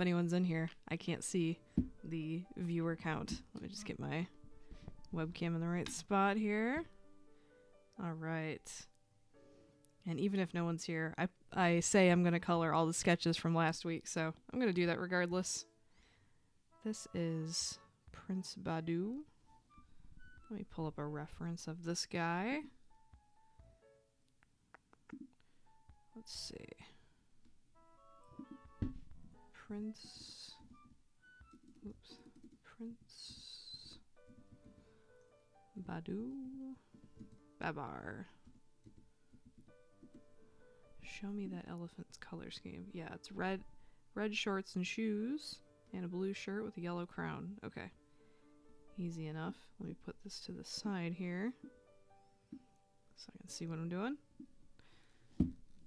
anyone's in here. I can't see the viewer count. Let me just get my webcam in the right spot here. All right. And even if no one's here, I say I'm going to color all the sketches from last week, so I'm going to do that regardless. This is Prince Badu. Let me pull up a reference of this guy. Let's see. Prince Badu Babar. Show me that elephant's color scheme. Yeah, it's red shorts and shoes, and a blue shirt with a yellow crown. Okay. Easy enough. Let me put this to the side here so I can see what I'm doing.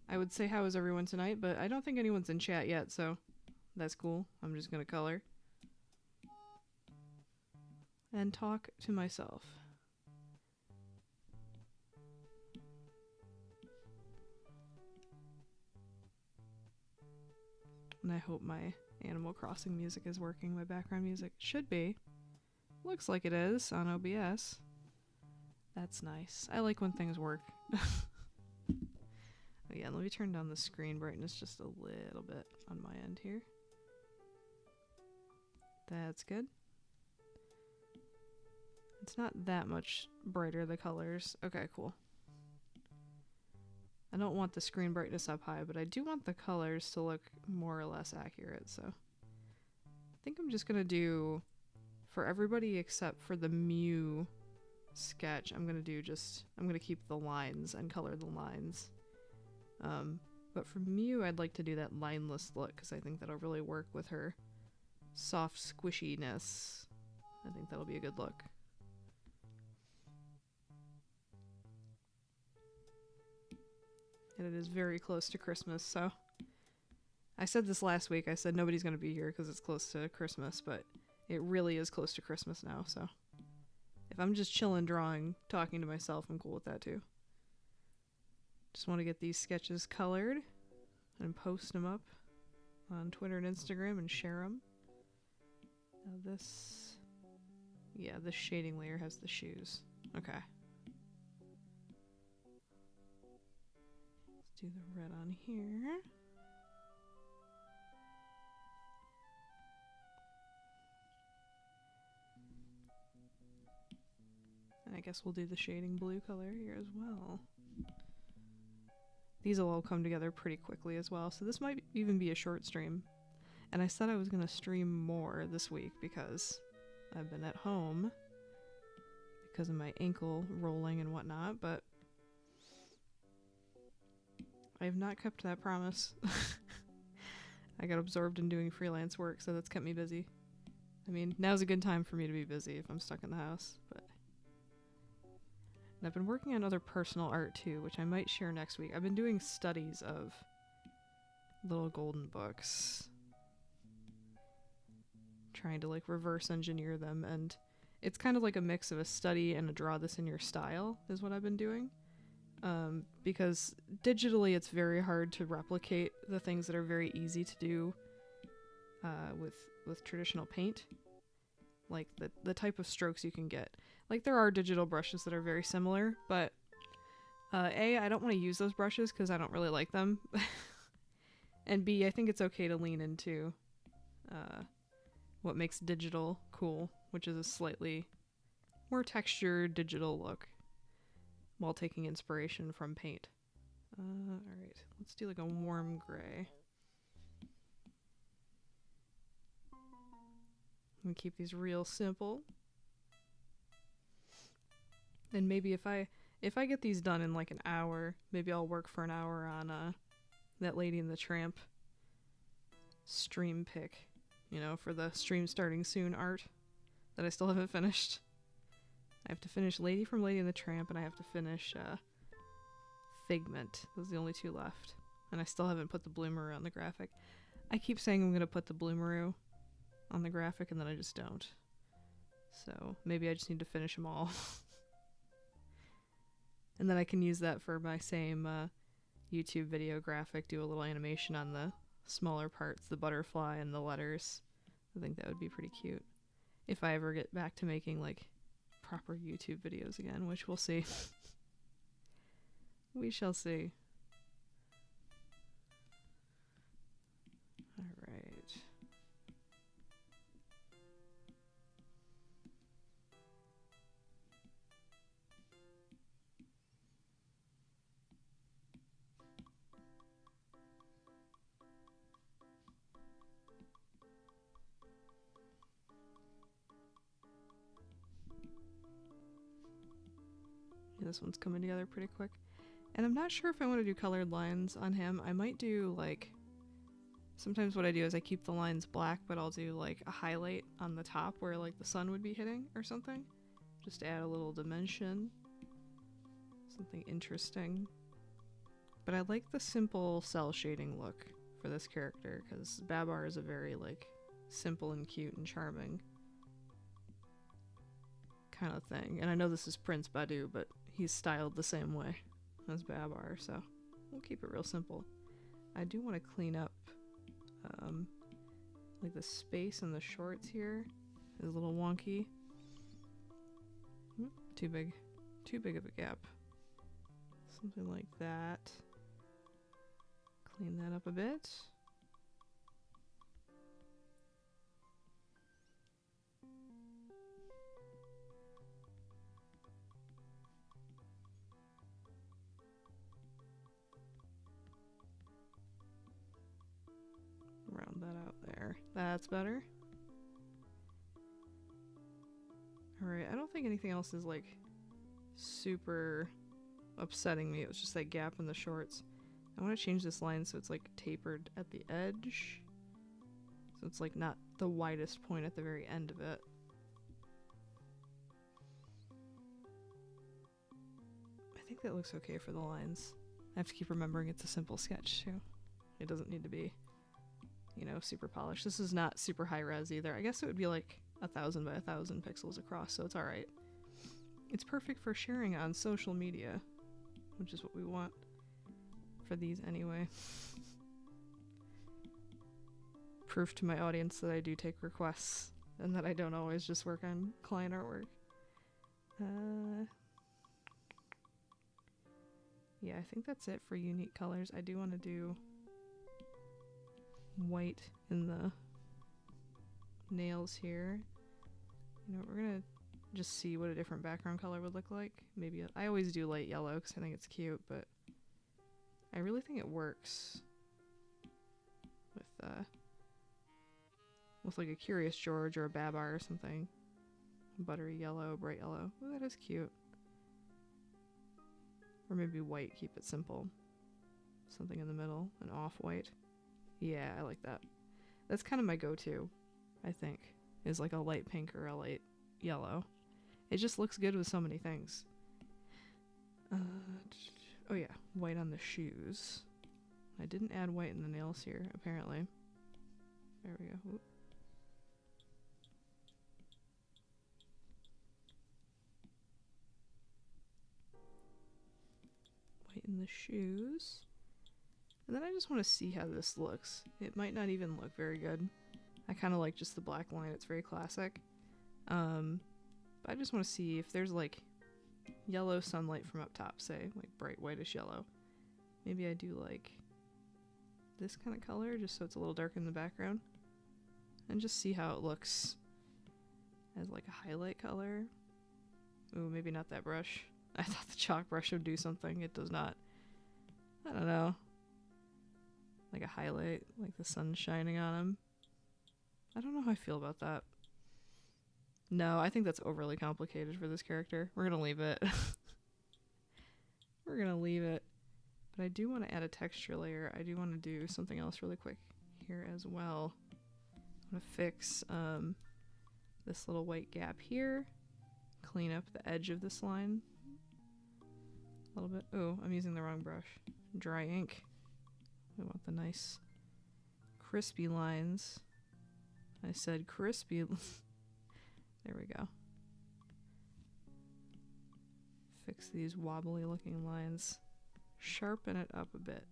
I would say how is everyone tonight, but I don't think anyone's in chat yet, so that's cool. I'm just gonna color and talk to myself. And I hope my Animal Crossing music is working. My background music should be. Looks like it is on OBS. That's nice. I like when things work. Again, let me turn down the screen brightness just a little bit on my end here. That's good. It's not that much brighter, the colors. Okay, cool. I don't want the screen brightness up high, but I do want the colors to look more or less accurate, so I think I'm just gonna do, for everybody except for the Mew sketch, I'm gonna keep the lines and color the lines. But for Mew, I'd like to do that lineless look, because I think that'll really work with her soft squishiness. I think that'll be a good look. And it is very close to Christmas, so I said this last week. I said nobody's going to be here because it's close to Christmas, but it really is close to Christmas now, so if I'm just chilling, drawing, talking to myself, I'm cool with that too. Just want to get these sketches colored and post them up on Twitter and Instagram and share them. Now this, yeah, this shading layer has the shoes. Okay. Let's do the red on here. And I guess we'll do the shading blue color here as well. These will all come together pretty quickly as well, so this might even be a short stream. And I said I was going to stream more this week because I've been at home because of my ankle rolling and whatnot, but I have not kept that promise. I got absorbed in doing freelance work, so that's kept me busy. I mean, now's a good time for me to be busy if I'm stuck in the house, but... And I've been working on other personal art too, which I might share next week. I've been doing studies of little golden books, trying to like reverse engineer them, and it's kind of like a mix of a study and a draw this in your style is what I've been doing. Because digitally it's very hard to replicate the things that are very easy to do with traditional paint, like the type of strokes you can get. Like, there are digital brushes that are very similar, but I don't want to use those brushes because I don't really like them. And B, I think it's okay to lean into what makes digital cool, which is a slightly more textured digital look while taking inspiration from paint. Alright, let's do like a warm gray. And keep these real simple. And maybe if I get these done in like an hour, maybe I'll work for an hour on that Lady and the Tramp stream pick, you know, for the stream starting soon art that I still haven't finished. I have to finish Lady from Lady and the Tramp, and I have to finish Figment. Those are the only two left. And I still haven't put the Bloomeroo on the graphic. I keep saying I'm going to put the Bloomeroo on the graphic, and then I just don't. So maybe I just need to finish them all. And then I can use that for my same YouTube video graphic, do a little animation on the smaller parts, the butterfly and the letters. I think that would be pretty cute. If I ever get back to making like proper YouTube videos again, which we'll see. We shall see. Alright. This one's coming together pretty quick. And I'm not sure if I want to do colored lines on him. I might do like, sometimes what I do is I keep the lines black, but I'll do like a highlight on the top where like the sun would be hitting or something. Just to add a little dimension. Something interesting. But I like the simple cell shading look for this character because Babar is a very like simple and cute and charming kind of thing. And I know this is Prince Badu, but he's styled the same way as Babar, so we'll keep it real simple. I do want to clean up like the space in the shorts here is a little wonky. Too big of a gap. Something like that. Clean that up a bit. Round that out there. That's better. Alright, I don't think anything else is like super upsetting me. It was just that gap in the shorts. I want to change this line so it's like tapered at the edge. So it's like not the widest point at the very end of it. I think that looks okay for the lines. I have to keep remembering it's a simple sketch too. It doesn't need to be, you know, super polished. This is not super high res either. I guess it would be like 1,000 by 1,000 pixels across, so it's alright. It's perfect for sharing on social media, which is what we want for these anyway. Proof to my audience that I do take requests and that I don't always just work on client artwork. Yeah, I think that's it for unique colors. I do want to do white in the nails here. You know, we're gonna just see what a different background color would look like. Maybe I always do light yellow because I think it's cute, but I really think it works with like a Curious George or a Babar or something. Buttery yellow, bright yellow. Oh, that is cute. Or maybe white, keep it simple. Something in the middle, an off-white. Yeah, I like that. That's kind of my go-to, I think, is like a light pink or a light yellow. It just looks good with so many things. Oh yeah, white on the shoes. I didn't add white in the nails here, apparently. There we go. Oop. White in the shoes. And then I just want to see how this looks. It might not even look very good. I kind of like just the black line. It's very classic. But I just want to see if there's like yellow sunlight from up top, say, like bright whitish yellow. Maybe I do like this kind of color just so it's a little dark in the background. And just see how it looks as like a highlight color. Ooh, maybe not that brush. I thought the chalk brush would do something. It does not. I don't know. Like a highlight, like the sun shining on him. I don't know how I feel about that. No, I think that's overly complicated for this character. We're gonna leave it. We're gonna leave it. But I do want to add a texture layer. I do want to do something else really quick here as well. I'm gonna fix this little white gap here. Clean up the edge of this line a little bit. Oh, I'm using the wrong brush. Dry ink. We want the nice crispy lines. I said crispy. There we go. Fix these wobbly looking lines. Sharpen it up a bit.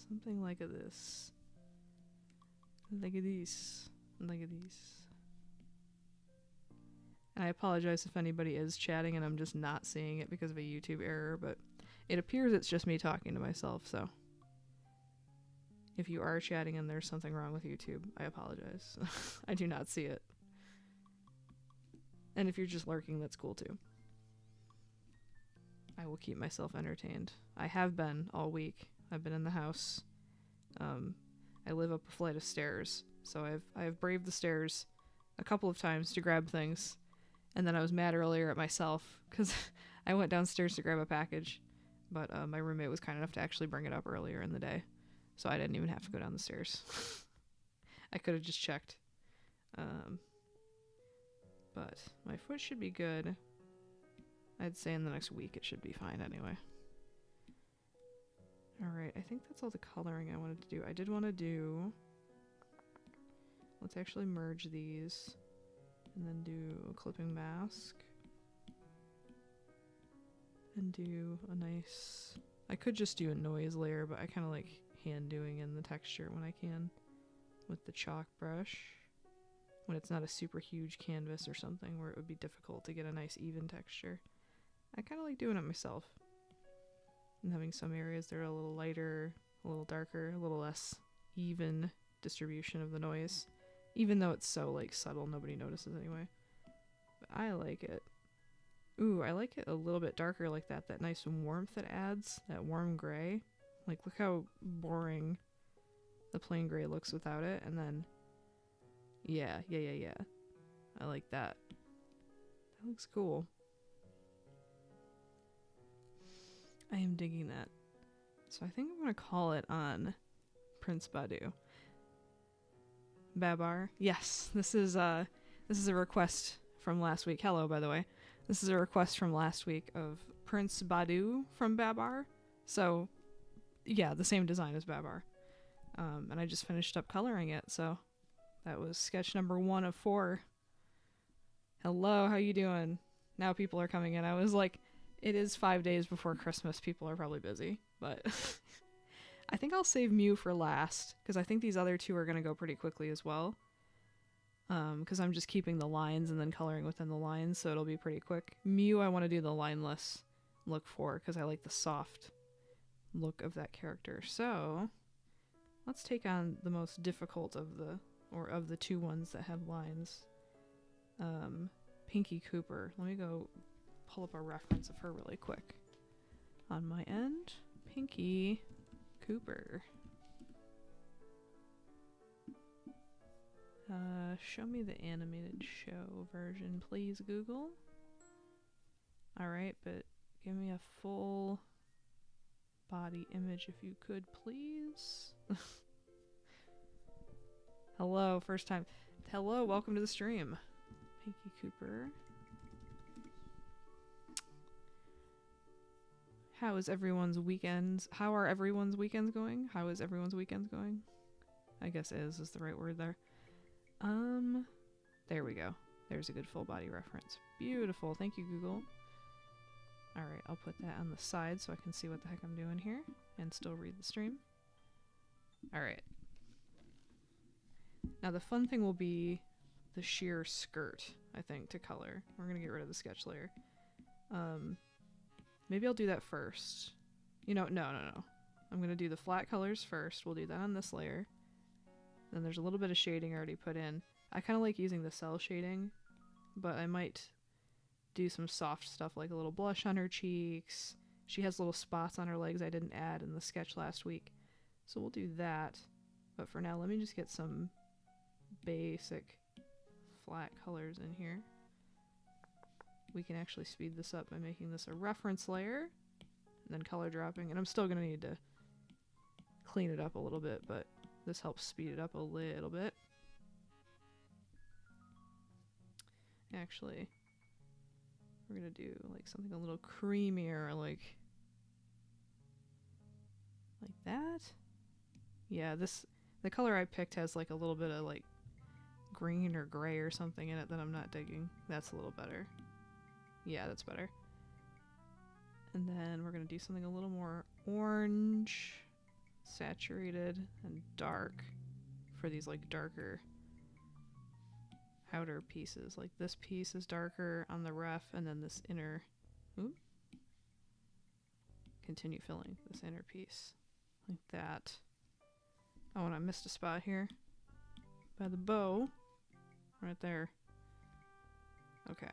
Something like this. Like this. Like this. I apologize if anybody is chatting and I'm just not seeing it because of a YouTube error, but it appears it's just me talking to myself, so if you are chatting and there's something wrong with YouTube, I apologize. I do not see it. And if you're just lurking, that's cool too. I will keep myself entertained. I have been all week. I've been in the house. I live up a flight of stairs, so I've braved the stairs a couple of times to grab things, and then I was mad earlier at myself because I went downstairs to grab a package, but my roommate was kind enough to actually bring it up earlier in the day, so I didn't even have to go down the stairs. I could have just checked. But my foot should be good. I'd say in the next week it should be fine anyway. Alright, I think that's all the coloring I wanted to do. I did want to do... Let's actually merge these. And then do a clipping mask. And do a nice... I could just do a noise layer, but I kind of like hand doing in the texture when I can. With the chalk brush. When it's not a super huge canvas or something where it would be difficult to get a nice even texture. I kind of like doing it myself. And having some areas that are a little lighter, a little darker, a little less even distribution of the noise. Even though it's so like subtle, nobody notices anyway. But I like it. Ooh, I like it a little bit darker like that. That nice warmth it adds. That warm gray. Like, look how boring the plain gray looks without it. And then, yeah. I like that. That looks cool. I am digging that. So I think I'm going to call it on Prince Badu. Babar. Yes, this is a request from last week. Hello, by the way. This is a request from last week of Prince Badu from Babar. So, yeah, the same design as Babar. And I just finished up coloring it, so that was sketch number 1 of 4. Hello, how you doing? Now people are coming in. I was like, it is 5 days before Christmas. People are probably busy, but I think I'll save Mew for last, because I think these other two are going to go pretty quickly as well. Because I'm just keeping the lines and then coloring within the lines, so it'll be pretty quick. Mew I want to do the lineless look for, because I like the soft look of that character. So, let's take on the most difficult of the two ones that have lines. Pinky Cooper. Let me go pull up a reference of her really quick. On my end, Pinky Cooper. Show me the animated show version, please, Google. Alright, but give me a full body image if you could, please. Hello, first time. Hello, welcome to the stream. Pinky Cooper. How is everyone's weekends? How are everyone's weekends going? How is everyone's weekends going? I guess is the right word there. There we go. There's a good full body reference. Beautiful. Thank you, Google. Alright, I'll put that on the side so I can see what the heck I'm doing here and still read the stream. Alright. Now the fun thing will be the sheer skirt, I think, to color. We're gonna get rid of the sketch layer. Maybe I'll do that first. You know, no. I'm gonna do the flat colors first. We'll do that on this layer. Then there's a little bit of shading already put in. I kind of like using the cell shading, but I might do some soft stuff like a little blush on her cheeks. She has little spots on her legs I didn't add in the sketch last week. So we'll do that. But for now, let me just get some basic flat colors in here. We can actually speed this up by making this a reference layer and then color dropping. And I'm still going to need to clean it up a little bit, but this helps speed it up a little bit. Actually, we're going to do like something a little creamier, like that. Yeah, the color I picked has like a little bit of like green or gray or something in it that I'm not digging. That's a little better. Yeah, that's better. And then we're going to do something a little more orange. saturated and dark for these like darker outer pieces. Like this piece is darker on the ref, and then this inner, ooh, continue filling this inner piece like that. Oh, and I missed a spot here by the bow right there. Okay.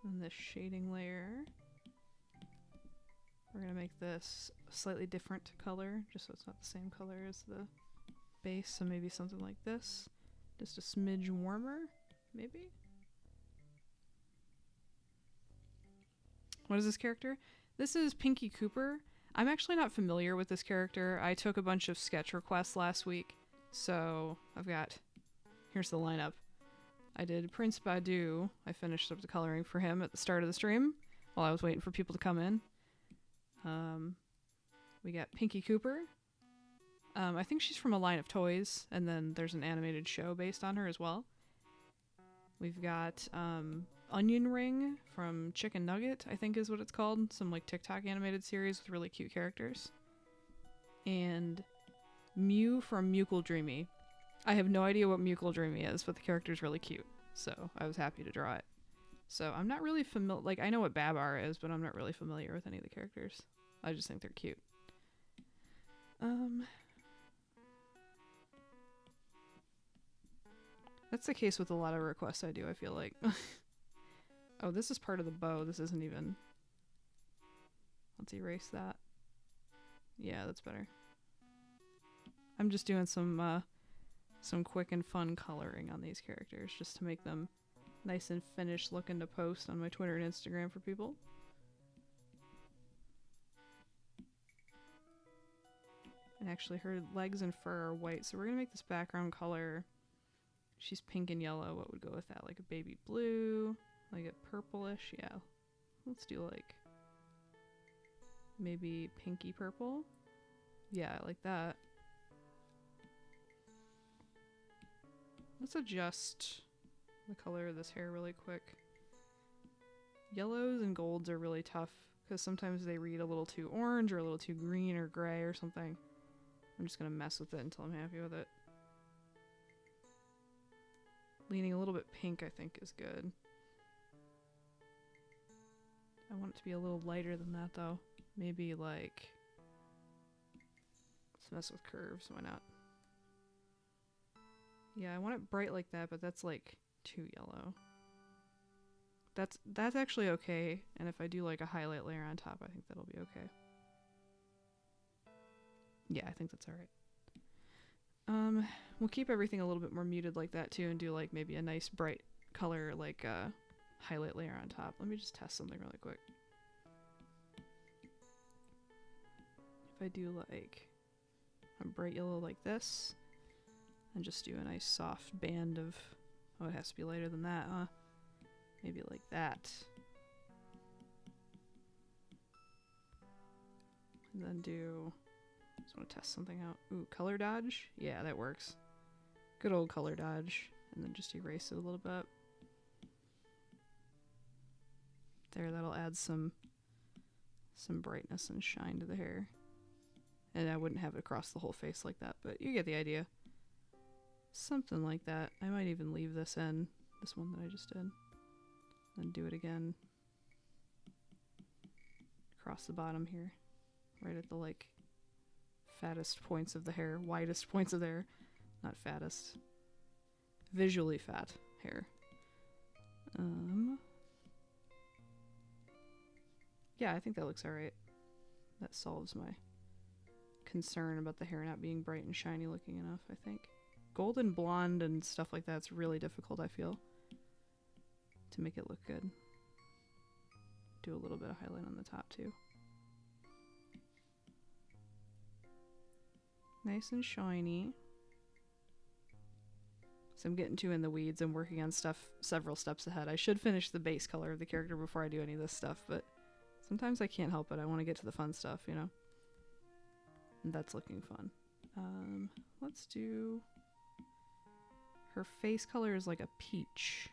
And this shading layer, we're gonna make this a slightly different color, just so it's not the same color as the base. So maybe something like this, just a smidge warmer, maybe. What is this character? This is Pinky Cooper. I'm actually not familiar with this character. I took a bunch of sketch requests last week, so I've got, here's the lineup. I did Prince Badu. I finished up the coloring for him at the start of the stream while I was waiting for people to come in. We got Pinky Cooper. I think she's from a line of toys, and then there's an animated show based on her as well. We've got Onion Ring from Chicken Nugget, I think is what it's called. Some like TikTok animated series with really cute characters. And Mew from Mukle Dreamy. I have no idea what Mukle Dreamy is, but the character's really cute, so I was happy to draw it. So I'm not really familiar, like I know what Babar is, but I'm not really familiar with any of the characters. I just think they're cute. That's the case with a lot of requests I do, I feel like. Oh, this is part of the bow. This isn't even... Let's erase that. Yeah, that's better. I'm just doing some quick and fun coloring on these characters just to make them nice and finished looking to post on my Twitter and Instagram for people. And actually her legs and fur are white, so we're gonna make this background color, she's pink and yellow. What would go with that? Like a baby blue, like a purplish. Yeah, let's do like maybe pinky purple. Yeah, I like that. Let's adjust the color of this hair really quick. Yellows and golds are really tough because sometimes they read a little too orange or a little too green or gray or something. I'm just gonna mess with it until I'm happy with it. Leaning a little bit pink, I think, is good. I want it to be a little lighter than that, though. Maybe, like... Let's mess with curves, why not? Yeah, I want it bright like that, but that's, like, too yellow. That's actually okay, and if I do, like, a highlight layer on top, I think that'll be okay. Yeah, I think that's alright. We'll keep everything a little bit more muted like that too, and do like maybe a nice bright color like highlight layer on top. Let me just test something really quick. If I do like a bright yellow like this, and just do a nice soft band of, oh, it has to be lighter than that, huh? Maybe like that. And then do, just want to test something out. Ooh, color dodge? Yeah, that works. Good old color dodge. And then just erase it a little bit. There, that'll add some brightness and shine to the hair. And I wouldn't have it across the whole face like that, but you get the idea. Something like that. I might even leave this in, this one that I just did. Then do it again. Across the bottom here. Right at the, like, fattest points of the hair. Widest points of the hair. Not fattest. Visually fat hair. Yeah, I think that looks alright. That solves my concern about the hair not being bright and shiny looking enough, I think. Golden blonde and stuff like that's really difficult, I feel, to make it look good. Do a little bit of highlight on the top too. Nice and shiny. So I'm getting too in the weeds and working on stuff several steps ahead. I should finish the base color of the character before I do any of this stuff, but sometimes I can't help it. I want to get to the fun stuff, you know? And that's looking fun. Let's do... Her face color is like a peach.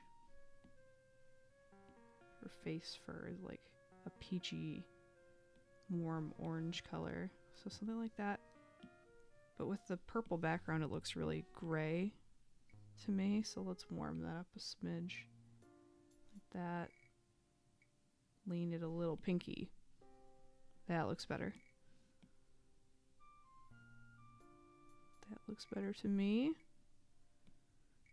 Her face fur is like a peachy, warm orange color. So something like that. But with the purple background, it looks really gray to me. So let's warm that up a smidge. Like that. Lean it a little pinky. That looks better. That looks better to me.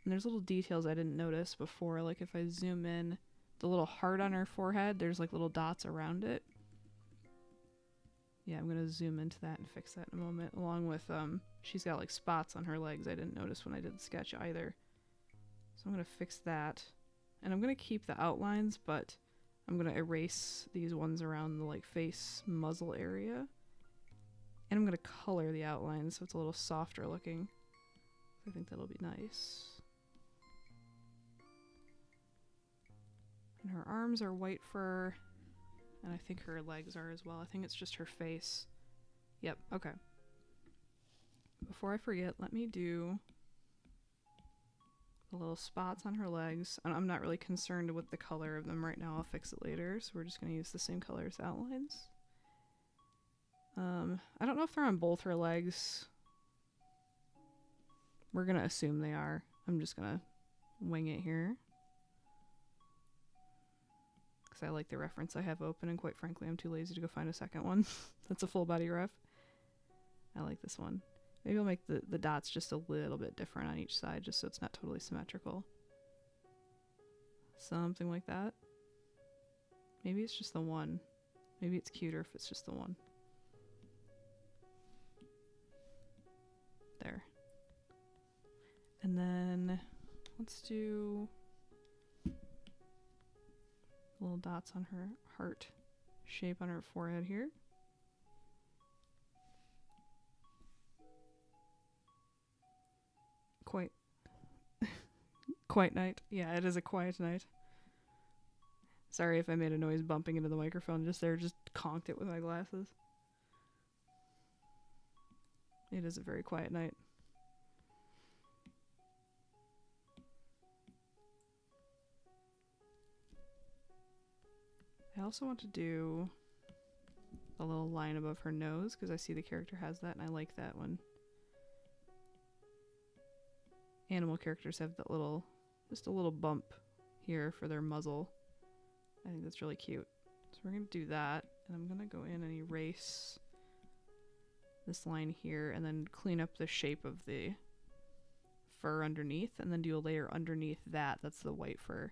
And there's little details I didn't notice before. Like if I zoom in, the little heart on her forehead, there's like little dots around it. Yeah, I'm going to zoom into that and fix that in a moment. Along with, she's got like spots on her legs I didn't notice when I did the sketch either. So I'm going to fix that. And I'm going to keep the outlines, but I'm going to erase these ones around the like face muzzle area. And I'm going to color the outlines so it's a little softer looking. I think that'll be nice. And her arms are white fur. And I think her legs are as well. I think it's just her face. Yep, okay. Before I forget, let me do the little spots on her legs. I'm not really concerned with the color of them right now. I'll fix it later. So we're just going to use the same color as outlines. I don't know if they're on both her legs. We're going to assume they are. I'm just going to wing it here. Because I like the reference I have open, and quite frankly, I'm too lazy to go find a second one. That's a full body ref. I like this one. Maybe I'll make the dots just a little bit different on each side, just so it's not totally symmetrical. Something like that. Maybe it's just the one. Maybe it's cuter if it's just the one. There. And then let's do little dots on her heart shape on her forehead here. Quiet night. Yeah, it is a quiet night. Sorry if I made a noise bumping into the microphone just there, just conked it with my glasses. It is a very quiet night. I also want to do a little line above her nose because I see the character has that and I like that when animal characters have that little, just a little bump here for their muzzle. I think that's really cute. So we're going to do that, and I'm going to go in and erase this line here and then clean up the shape of the fur underneath and then do a layer underneath that. That's the white fur.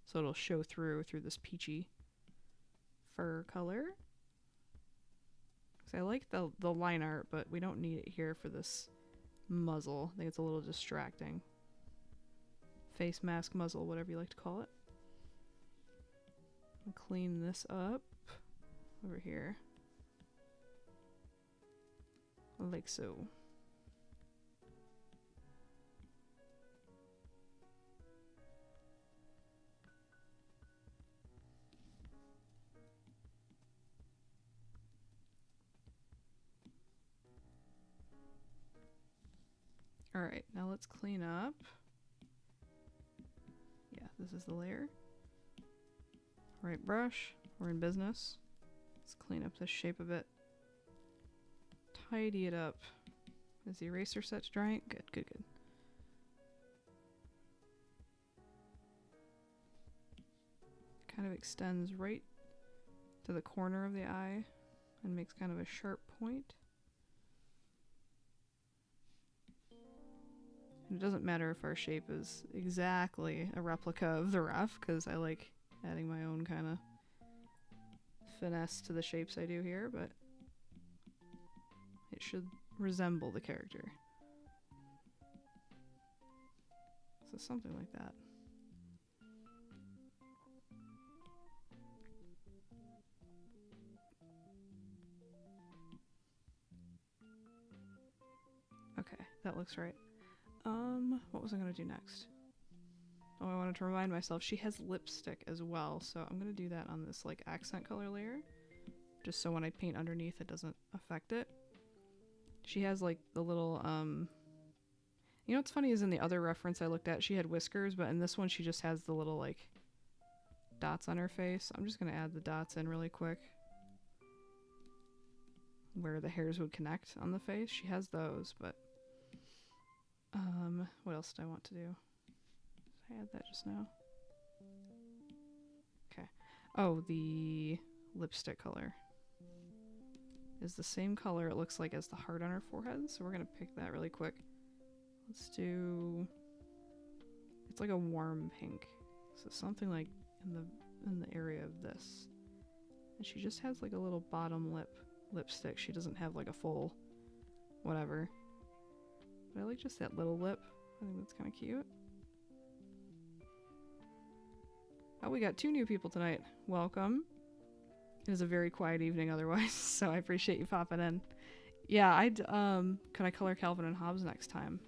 So it'll show through this peachy fur color. So I like the line art, but we don't need it here for this muzzle. I think it's a little distracting. Face mask, muzzle, whatever you like to call it. I'll clean this up over here. Like so. Alright, now let's clean up. Yeah, this is the layer. Right brush, we're in business. Let's clean up the shape of it. Tidy it up. Is the eraser set drying? Good, good, good. Kind of extends right to the corner of the eye and makes kind of a sharp point. And it doesn't matter if our shape is exactly a replica of the ref, because I like adding my own kind of finesse to the shapes I do here, but it should resemble the character. So something like that. Okay, that looks right. What was I gonna do next? Oh, I wanted to remind myself she has lipstick as well, so I'm gonna do that on this like accent color layer, just so when I paint underneath it doesn't affect it. She has like the little you know what's funny is in the other reference I looked at she had whiskers, but in this one she just has the little like dots on her face. I'm just gonna add the dots in really quick. where the hairs would connect on the face. She has those, but what else did I want to do? Did I add that just now? Okay. Oh, the lipstick color is the same color it looks like as the heart on her forehead, so we're gonna pick that really quick. Let's do, it's like a warm pink, so something like in the area of this. And she just has like a little bottom lipstick. She doesn't have like a full whatever, but I like just that little lip. I think that's kind of cute. Oh, we got 2 new people tonight. Welcome. It is a very quiet evening otherwise, so I appreciate you popping in. Yeah, could I color Calvin and Hobbes next time?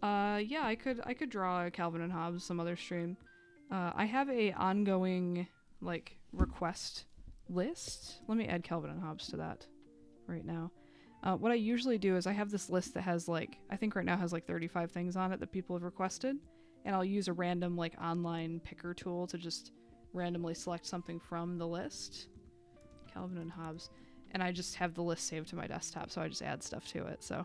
Yeah, I could draw a Calvin and Hobbes some other stream. I have a ongoing like request list. Let me add Calvin and Hobbes to that right now. What I usually do is I have this list that has like, I think right now has like 35 things on it that people have requested, and I'll use a random like online picker tool to just randomly select something from the list. Calvin and Hobbes, and I just have the list saved to my desktop, so I just add stuff to it. So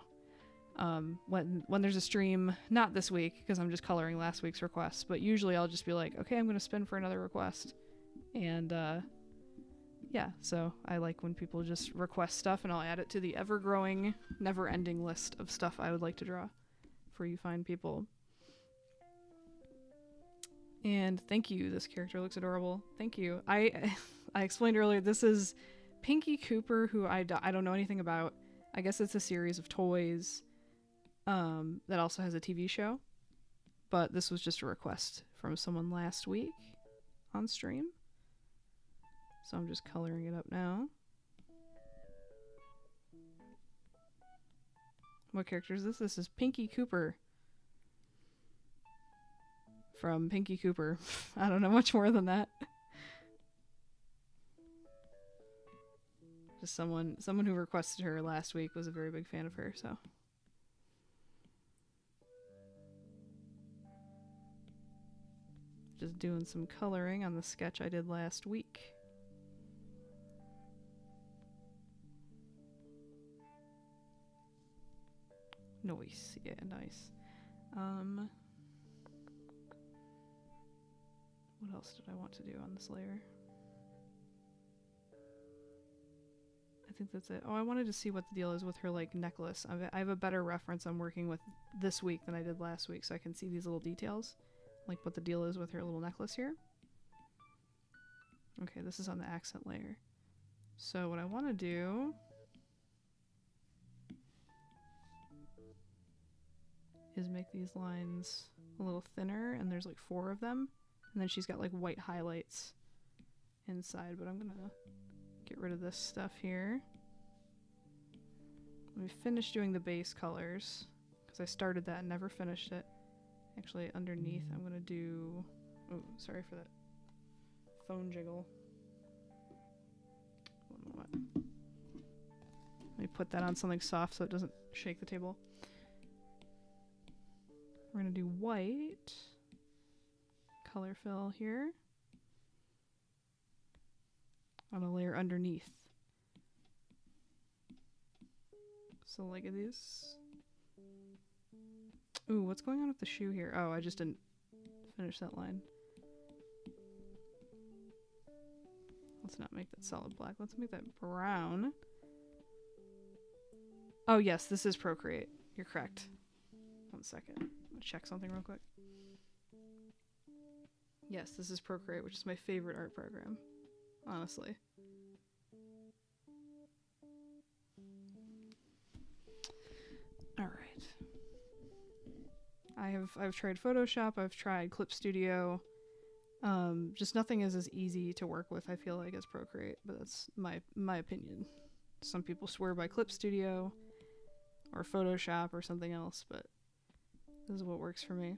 when there's a stream, not this week because I'm just coloring last week's requests, but usually I'll just be like, okay, I'm gonna spin for another request, and yeah, so I like when people just request stuff, and I'll add it to the ever-growing, never-ending list of stuff I would like to draw for you fine people. And thank you, this character looks adorable. Thank you. I explained earlier, this is Pinky Cooper, who I don't know anything about. I guess it's a series of toys that also has a TV show. But this was just a request from someone last week on stream. So I'm just coloring it up now. What character is this? This is Pinky Cooper. From Pinky Cooper. I don't know much more than that. Just someone who requested her last week was a very big fan of her, so. Just doing some coloring on the sketch I did last week. Nice, yeah, nice. What else did I want to do on this layer? I think that's it. Oh, I wanted to see what the deal is with her like necklace. I have a better reference I'm working with this week than I did last week, so I can see these little details, like what the deal is with her little necklace here. Okay, this is on the accent layer. So what I want to do is make these lines a little thinner, and there's like 4 of them, and then she's got like white highlights inside, but I'm gonna get rid of this stuff here. Let me finish doing the base colors, because I started that and never finished it. Actually, underneath I'm gonna do, oh, sorry for that phone jiggle. One moment. Let me put that on something soft so it doesn't shake the table. We're gonna do white color fill here on a layer underneath. So like this. Ooh, what's going on with the shoe here? Oh, I just didn't finish that line. Let's not make that solid black. Let's make that brown. Oh yes, this is Procreate. You're correct. 1 second. I'm gonna check something real quick. Yes, this is Procreate, which is my favorite art program, honestly. All right. I've tried Photoshop. I've tried Clip Studio. Just nothing is as easy to work with, I feel like, as Procreate, but that's my opinion. Some people swear by Clip Studio or Photoshop or something else, but this is what works for me.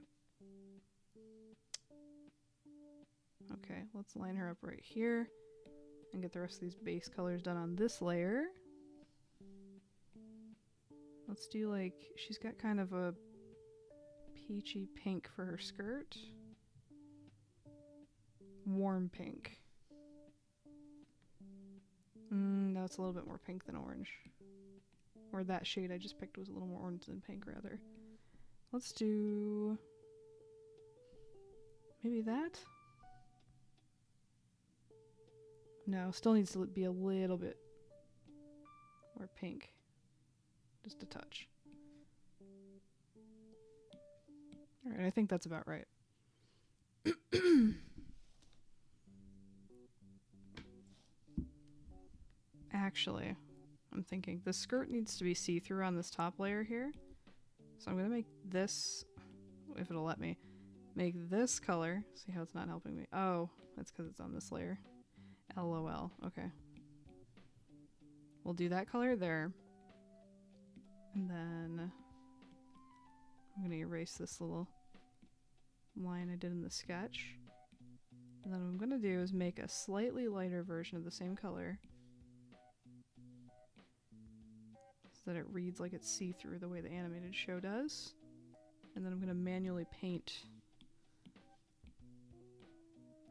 Okay, let's line her up right here and get the rest of these base colors done on this layer. Let's do like, she's got kind of a peachy pink for her skirt. Warm pink. No, it's a little bit more pink than orange. Or that shade I just picked was a little more orange than pink, rather. Let's do... maybe that? No, still needs to be a little bit more pink. Just a touch. Alright, I think that's about right. Actually, I'm thinking the skirt needs to be see-through on this top layer here. So I'm going to make this, if it'll let me, make this color. See how it's not helping me? Oh, that's because it's on this layer. LOL. Okay. We'll do that color there. And then I'm going to erase this little line I did in the sketch. And then what I'm going to do is make a slightly lighter version of the same color so that it reads like it's see-through the way the animated show does. And then I'm going to manually paint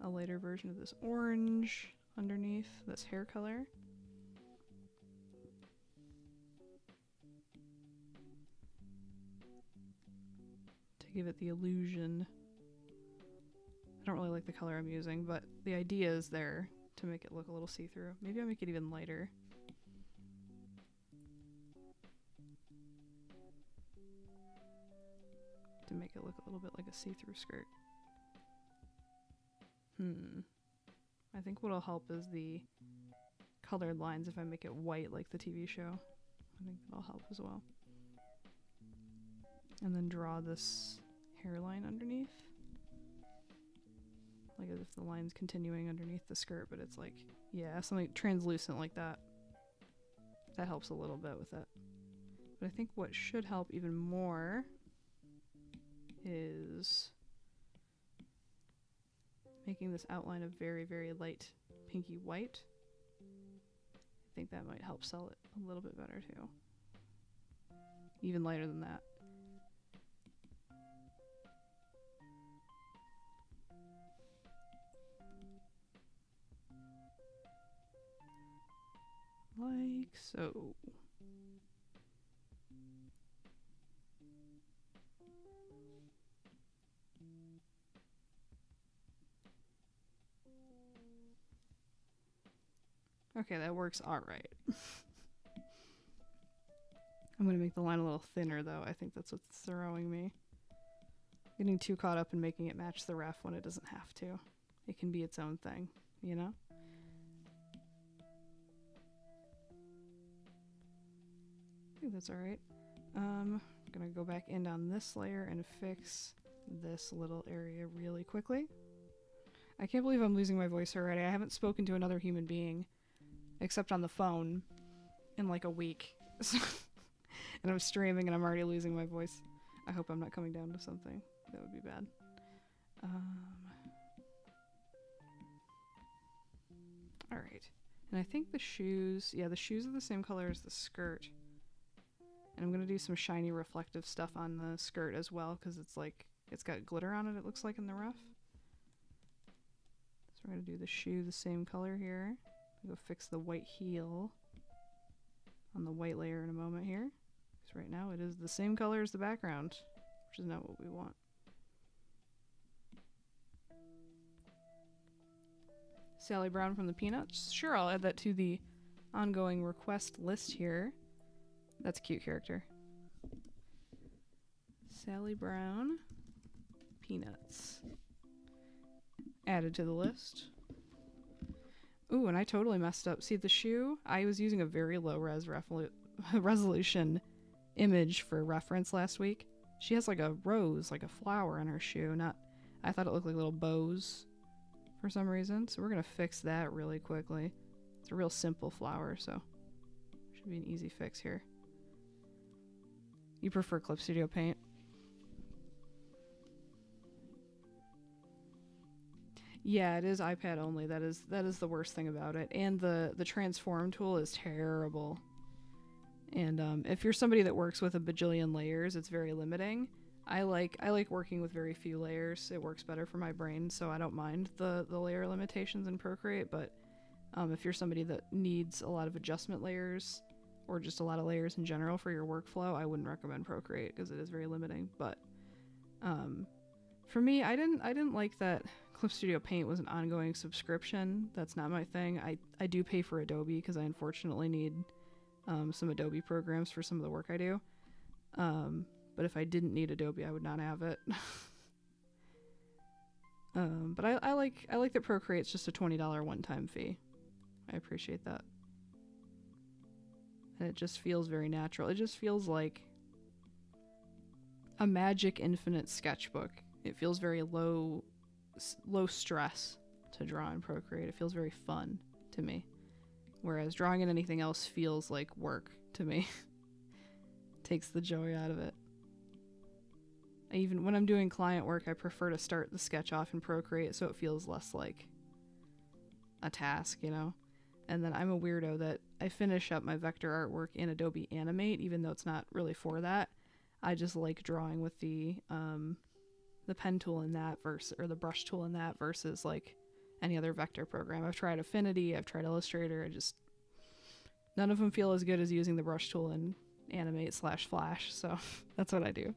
a lighter version of this orange underneath this hair color. To give it the illusion. I don't really like the color I'm using, but the idea is there to make it look a little see-through. Maybe I'll make it even lighter. To make it look a little bit like a see-through skirt. I think what'll help is the colored lines if I make it white like the TV show. I think that'll help as well. And then draw this hairline underneath. Like as if the line's continuing underneath the skirt, but it's like, yeah, something translucent like that. That helps a little bit with it. But I think what should help even more is making this outline a very, very light pinky white. I think that might help sell it a little bit better too. Even lighter than that. Like so. Okay, that works alright. I'm gonna make the line a little thinner though. I think that's what's throwing me. Getting too caught up in making it match the ref when it doesn't have to. It can be its own thing, you know? I think that's alright. I'm gonna go back in on this layer and fix this little area really quickly. I can't believe I'm losing my voice already. I haven't spoken to another human being except on the phone in like a week. And I'm streaming and I'm already losing my voice. I hope I'm not coming down to something. That would be bad. Alright. And I think the shoes, yeah, the shoes are the same color as the skirt. And I'm going to do some shiny reflective stuff on the skirt as well, because it's like, it's got glitter on it, it looks like in the rough. So we're going to do the shoe the same color here. I'll go fix the white heel on the white layer in a moment here. Because right now it is the same color as the background, which is not what we want. Sally Brown from the Peanuts. Sure, I'll add that to the ongoing request list here. That's a cute character. Sally Brown, Peanuts. Added to the list. Ooh, and I totally messed up. See, the shoe, I was using a very low resolution image for reference last week. She has like a rose, like a flower on her shoe. I thought it looked like little bows for some reason. So we're going to fix that really quickly. It's a real simple flower, so should be an easy fix here. You prefer Clip Studio Paint? Yeah, it is iPad only. That is the worst thing about it. And the transform tool is terrible. And if you're somebody that works with a bajillion layers, it's very limiting. I like working with very few layers. It works better for my brain, so I don't mind the layer limitations in Procreate, but If you're somebody that needs a lot of adjustment layers or just a lot of layers in general for your workflow, I wouldn't recommend Procreate because it is very limiting. But for me, I didn't like that Clip Studio Paint was an ongoing subscription. That's not my thing. I do pay for Adobe because I unfortunately need some Adobe programs for some of the work I do. But if I didn't need Adobe, I would not have it. But I like that Procreate's just a $20 one-time fee. I appreciate that. And it just feels very natural. It just feels like a Magic Infinite sketchbook. It feels very low stress to draw in Procreate. It feels very fun to me. Whereas drawing in anything else feels like work to me. Takes the joy out of it. Even when I'm doing client work, I prefer to start the sketch off in Procreate so it feels less like a task, you know? And then I'm a weirdo that I finish up my vector artwork in Adobe Animate, even though it's not really for that. I just like drawing with the pen tool in that or the brush tool in that versus like any other vector program. I've tried Affinity, I've tried Illustrator. None of them feel as good as using the brush tool in Animate/Flash. So that's what I do.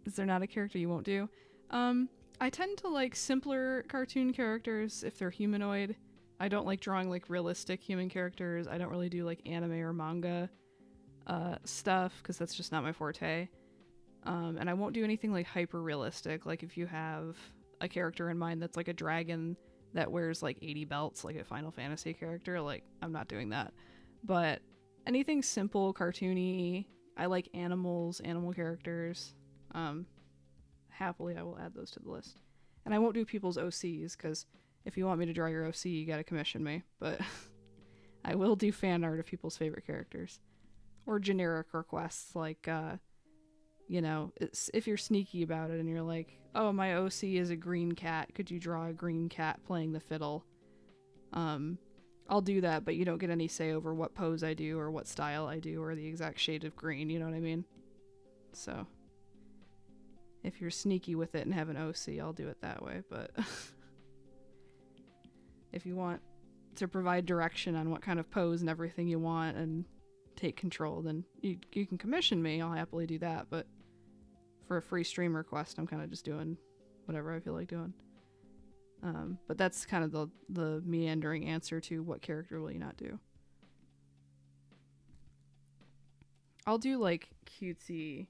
Is there not a character you won't do? I tend to like simpler cartoon characters if they're humanoid. I don't like drawing like realistic human characters. I don't really do like anime or manga stuff because that's just not my forte. And I won't do anything like hyper realistic. Like if you have a character in mind that's like a dragon that wears like 80 belts, like a Final Fantasy character, like I'm not doing that. But anything simple, cartoony. I like animal characters. Happily I will add those to the list. And I won't do people's OCs because if you want me to draw your OC, you gotta commission me. But I will do fan art of people's favorite characters. Or generic requests like, if you're sneaky about it and you're like, oh, my OC is a green cat, could you draw a green cat playing the fiddle? I'll do that, but you don't get any say over what pose I do or what style I do or the exact shade of green, you know what I mean? So if you're sneaky with it and have an OC, I'll do it that way, but if you want to provide direction on what kind of pose and everything you want and take control, then you can commission me. I'll happily do that, but for a free stream request, I'm kind of just doing whatever I feel like doing. But that's kind of the meandering answer to what character will you not do. I'll do like cutesy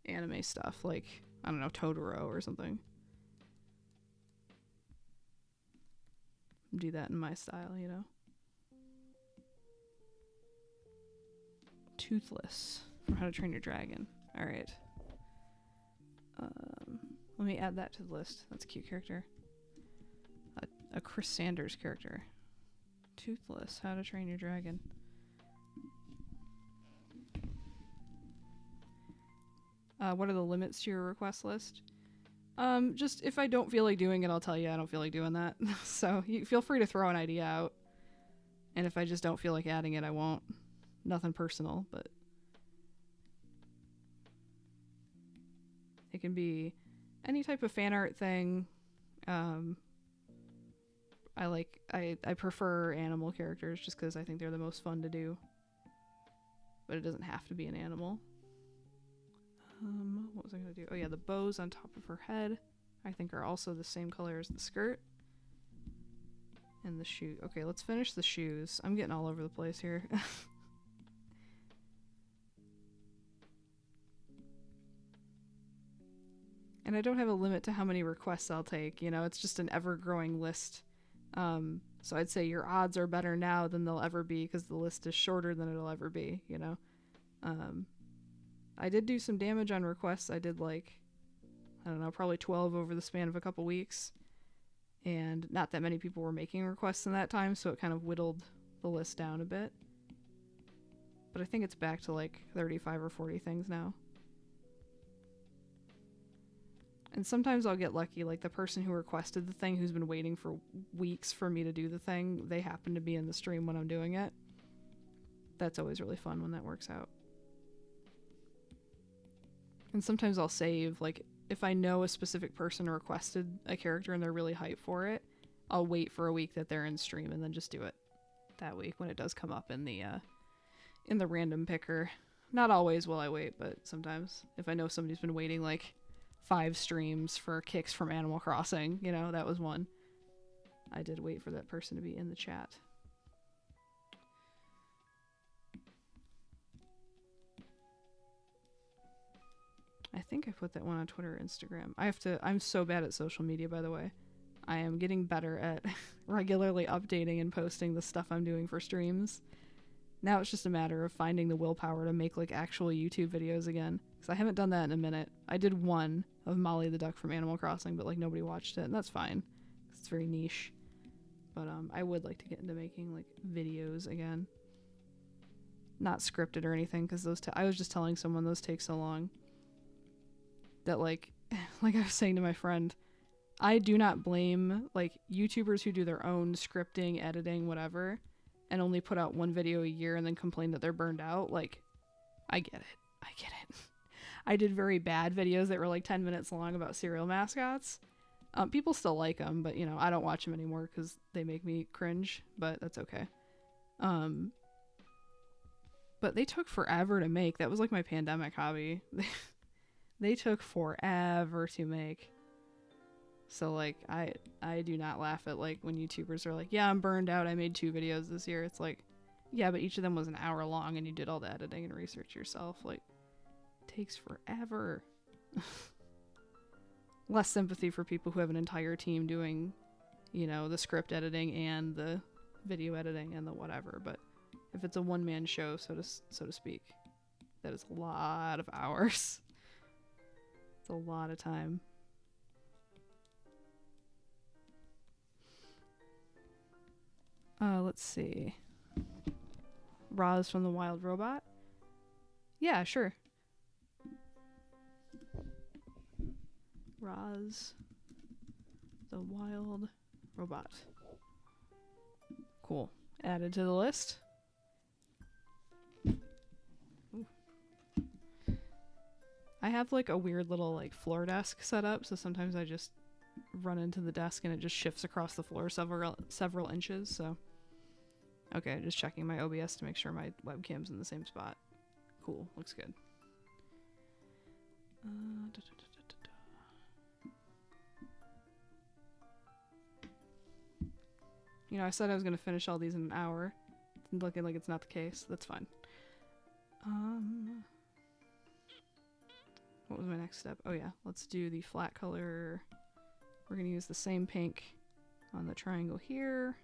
anime stuff, like, I don't know, Totoro or something. Do that in my style, you know? Toothless from How to Train Your Dragon. Alright. Let me add that to the list. That's a cute character. A Chris Sanders character. Toothless, How to Train Your Dragon. What are the limits to your request list? Just if I don't feel like doing it, I'll tell you I don't feel like doing that. So you feel free to throw an idea out. And if I just don't feel like adding it, I won't. Nothing personal, but it can be any type of fan art thing. I prefer animal characters just because I think they're the most fun to do. But it doesn't have to be an animal. What was I gonna do? Oh yeah, the bows on top of her head I think are also the same color as the skirt. And the shoe. Okay, let's finish the shoes. I'm getting all over the place here. And I don't have a limit to how many requests I'll take, you know, it's just an ever-growing list. So I'd say your odds are better now than they'll ever be because the list is shorter than it'll ever be, you know. I did do some damage on requests. I did like, I don't know, probably 12 over the span of a couple weeks. And not that many people were making requests in that time, so it kind of whittled the list down a bit. But I think it's back to like 35 or 40 things now. And sometimes I'll get lucky, like the person who requested the thing who's been waiting for weeks for me to do the thing, they happen to be in the stream when I'm doing it. That's always really fun when that works out. And sometimes I'll save, like, if I know a specific person requested a character and they're really hyped for it, I'll wait for a week that they're in stream and then just do it that week when it does come up in the random picker. Not always will I wait, but sometimes if I know somebody's been waiting like 5 streams for kicks from Animal Crossing, you know, that was one. I did wait for that person to be in the chat. I think I put that one on Twitter or Instagram. I'm so bad at social media, by the way. I am getting better at regularly updating and posting the stuff I'm doing for streams. Now it's just a matter of finding the willpower to make like actual YouTube videos again. Because I haven't done that in a minute. I did one of Molly the Duck from Animal Crossing, but like nobody watched it, and that's fine. It's very niche. But I would like to get into making like videos again. Not scripted or anything, because I was just telling someone those take so long. That like I was saying to my friend, I do not blame like YouTubers who do their own scripting, editing, whatever, and only put out one video a year and then complain that they're burned out. Like, I get it. I did very bad videos that were like 10 minutes long about cereal mascots. People still like them, but you know, I don't watch them anymore because they make me cringe, but that's okay. But they took forever to make. That was like my pandemic hobby. They took forever to make. So like I do not laugh at like when YouTubers are like, yeah, I'm burned out, I made 2 videos this year. It's like, yeah, but each of them was an hour long and you did all the editing and research yourself. Like, it takes forever. Less sympathy for people who have an entire team doing, you know, the script editing and the video editing and the whatever. But if it's a one-man show, so to speak, that is a lot of hours. It's a lot of time. Let's see. Roz from the Wild Robot? Yeah, sure. Roz the Wild Robot. Cool. Added to the list. Ooh. I have like a weird little like floor desk set up, so sometimes I just run into the desk and it just shifts across the floor several inches, so okay, just checking my OBS to make sure my webcam's in the same spot. Cool, looks good. You know, I said I was going to finish all these in an hour. It's looking like it's not the case. That's fine. What was my next step? Oh yeah, let's do the flat color. We're going to use the same pink on the triangle here.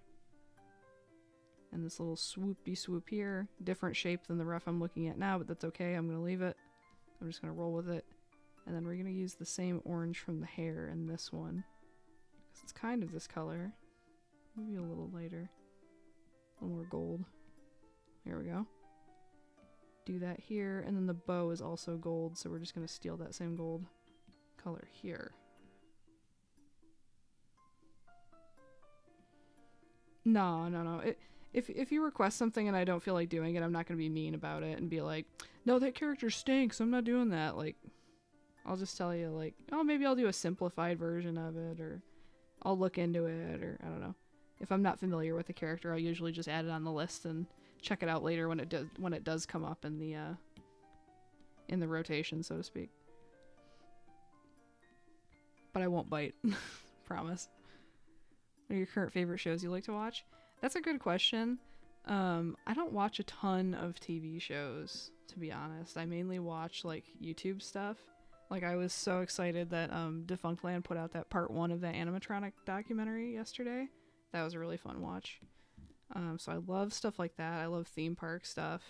And this little swoopy swoop here. Different shape than the rough I'm looking at now, but that's okay. I'm going to leave it. I'm just going to roll with it. And then we're going to use the same orange from the hair in this one. Because it's kind of this color. Maybe a little lighter. A little more gold. There we go. Do that here. And then the bow is also gold, so we're just going to steal that same gold color here. No. If you request something and I don't feel like doing it, I'm not going to be mean about it and be like, no, that character stinks, I'm not doing that. Like, I'll just tell you, like, oh, maybe I'll do a simplified version of it, or I'll look into it, or I don't know. If I'm not familiar with the character, I'll usually just add it on the list and check it out later when it does come up in the rotation, so to speak. But I won't bite. Promise. What are your current favorite shows you like to watch? That's a good question. I don't watch a ton of TV shows, to be honest. I mainly watch like YouTube stuff. Like, I was so excited that Defunctland put out that part 1 of that animatronic documentary yesterday. That was a really fun watch. So I love stuff like that. I love theme park stuff.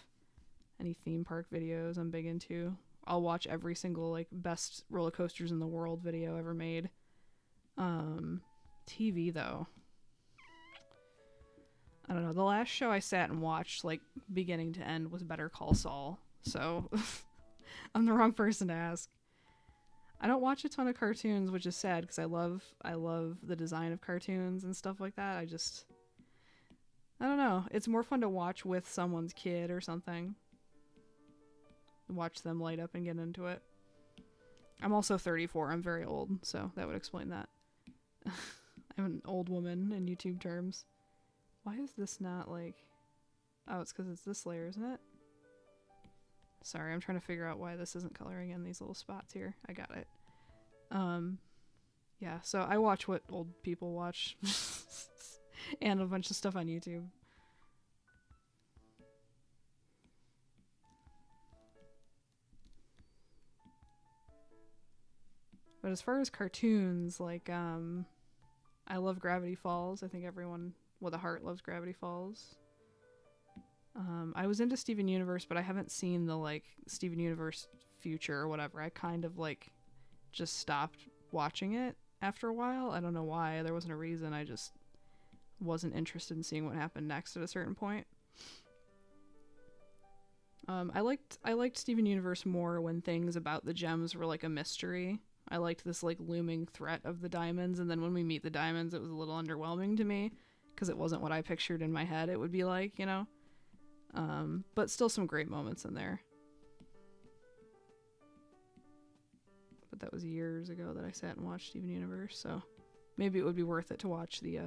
Any theme park videos I'm big into. I'll watch every single like best roller coasters in the world video ever made. TV though. I don't know. The last show I sat and watched like beginning to end was Better Call Saul. So I'm the wrong person to ask. I don't watch a ton of cartoons, which is sad because I love the design of cartoons and stuff like that. I don't know. It's more fun to watch with someone's kid or something. Watch them light up and get into it. I'm also 34. I'm very old, so that would explain that. I'm an old woman in YouTube terms. Why is this not like... Oh, it's because it's this layer, isn't it? Sorry, I'm trying to figure out why this isn't coloring in these little spots here. I got it. Yeah, so I watch what old people watch. And a bunch of stuff on YouTube. But as far as cartoons, like, I love Gravity Falls. I think everyone with a heart loves Gravity Falls. I was into Steven Universe, but I haven't seen the, like, Steven Universe Future or whatever. I kind of, like, just stopped watching it after a while. I don't know why. There wasn't a reason. I just wasn't interested in seeing what happened next at a certain point. I liked Steven Universe more when things about the gems were, like, a mystery. I liked this, like, looming threat of the diamonds, and then when we meet the diamonds, it was a little underwhelming to me, because it wasn't what I pictured in my head it would be like, you know? But still some great moments in there. But that was years ago that I sat and watched Steven Universe, so maybe it would be worth it to watch the,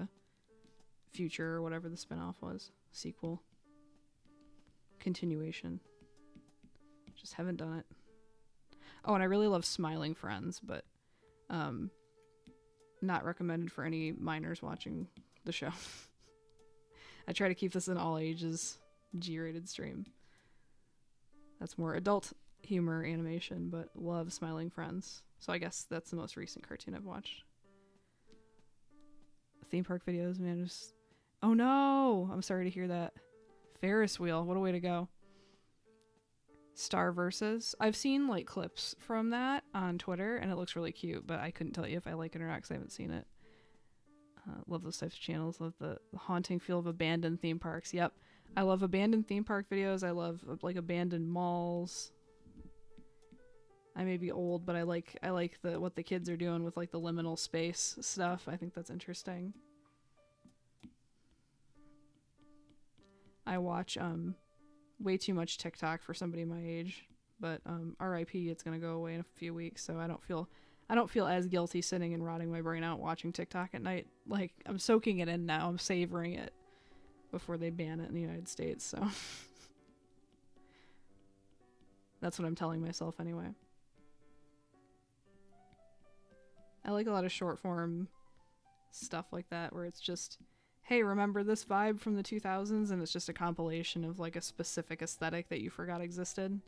Future or whatever the spinoff was. Sequel. Continuation. Just haven't done it. Oh, and I really love Smiling Friends, but not recommended for any minors watching the show. I try to keep this an all ages G-rated stream. That's more adult humor animation, but love Smiling Friends. So I guess that's the most recent cartoon I've watched. Theme park videos, man, just... Oh no! I'm sorry to hear that. Ferris wheel, what a way to go. Star Versus. I've seen, like, clips from that on Twitter, and it looks really cute, but I couldn't tell you if I like it or not because I haven't seen it. Love those types of channels. Love the haunting feel of abandoned theme parks. Yep. I love abandoned theme park videos. I love, like, abandoned malls. I may be old, but I like the what the kids are doing with, like, the liminal space stuff. I think that's interesting. I watch way too much TikTok for somebody my age, but RIP, it's gonna go away in a few weeks, so I don't feel as guilty sitting and rotting my brain out watching TikTok at night. Like, I'm soaking it in now. I'm savoring it before they ban it in the United States, so that's what I'm telling myself anyway. I like a lot of short form stuff like that where it's just, hey, remember this vibe from the 2000s? And it's just a compilation of, like, a specific aesthetic that you forgot existed.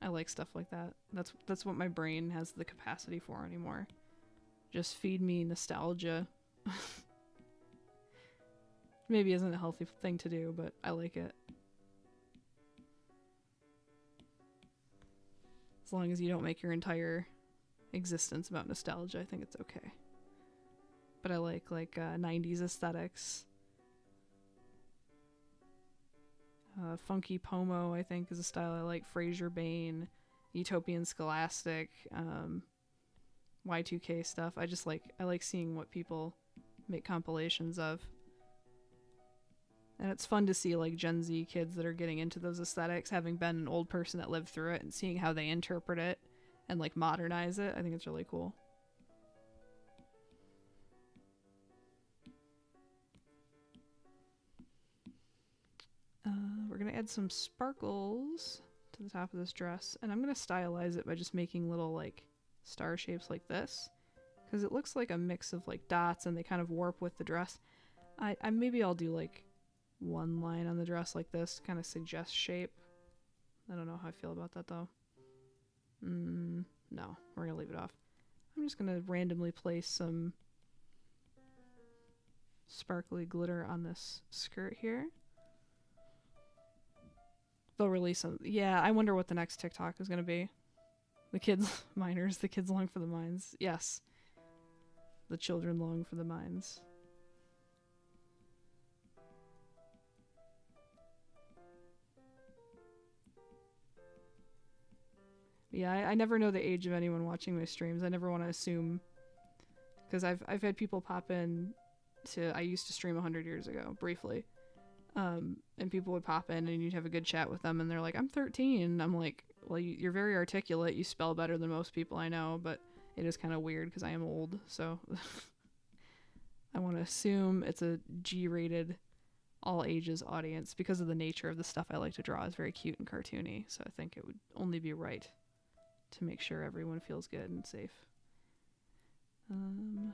I like stuff like that. That's what my brain has the capacity for anymore. Just feed me nostalgia. Maybe isn't a healthy thing to do, but I like it. As long as you don't make your entire existence about nostalgia, I think it's okay. But I like 90s aesthetics. Funky Pomo, I think, is a style I like. Fraser Bane, Utopian Scholastic, Y2K stuff. I like seeing what people make compilations of. And it's fun to see, like, Gen Z kids that are getting into those aesthetics, having been an old person that lived through it, and seeing how they interpret it and, like, modernize it. I think it's really cool. We're going to add some sparkles to the top of this dress, and I'm going to stylize it by just making little, like, star shapes like this, because it looks like a mix of, like, dots, and they kind of warp with the dress. Maybe I'll do, like, one line on the dress like this, kind of suggest shape. I don't know how I feel about that, though. No, we're going to leave it off. I'm just going to randomly place some sparkly glitter on this skirt here. They'll release some. Yeah, I wonder what the next TikTok is going to be. The kids, minors, the kids long for the mines. Yes. The children long for the mines. Yeah, I never know the age of anyone watching my streams. I never want to assume, because I've had people pop in to, I used to stream 100 years ago, briefly. And people would pop in and you'd have a good chat with them and they're like, I'm 13. And I'm like, well, you're very articulate. You spell better than most people I know, but it is kind of weird because I am old. So I want to assume it's a G-rated all ages audience because of the nature of the stuff I like to draw is very cute and cartoony. So I think it would only be right to make sure everyone feels good and safe. I'm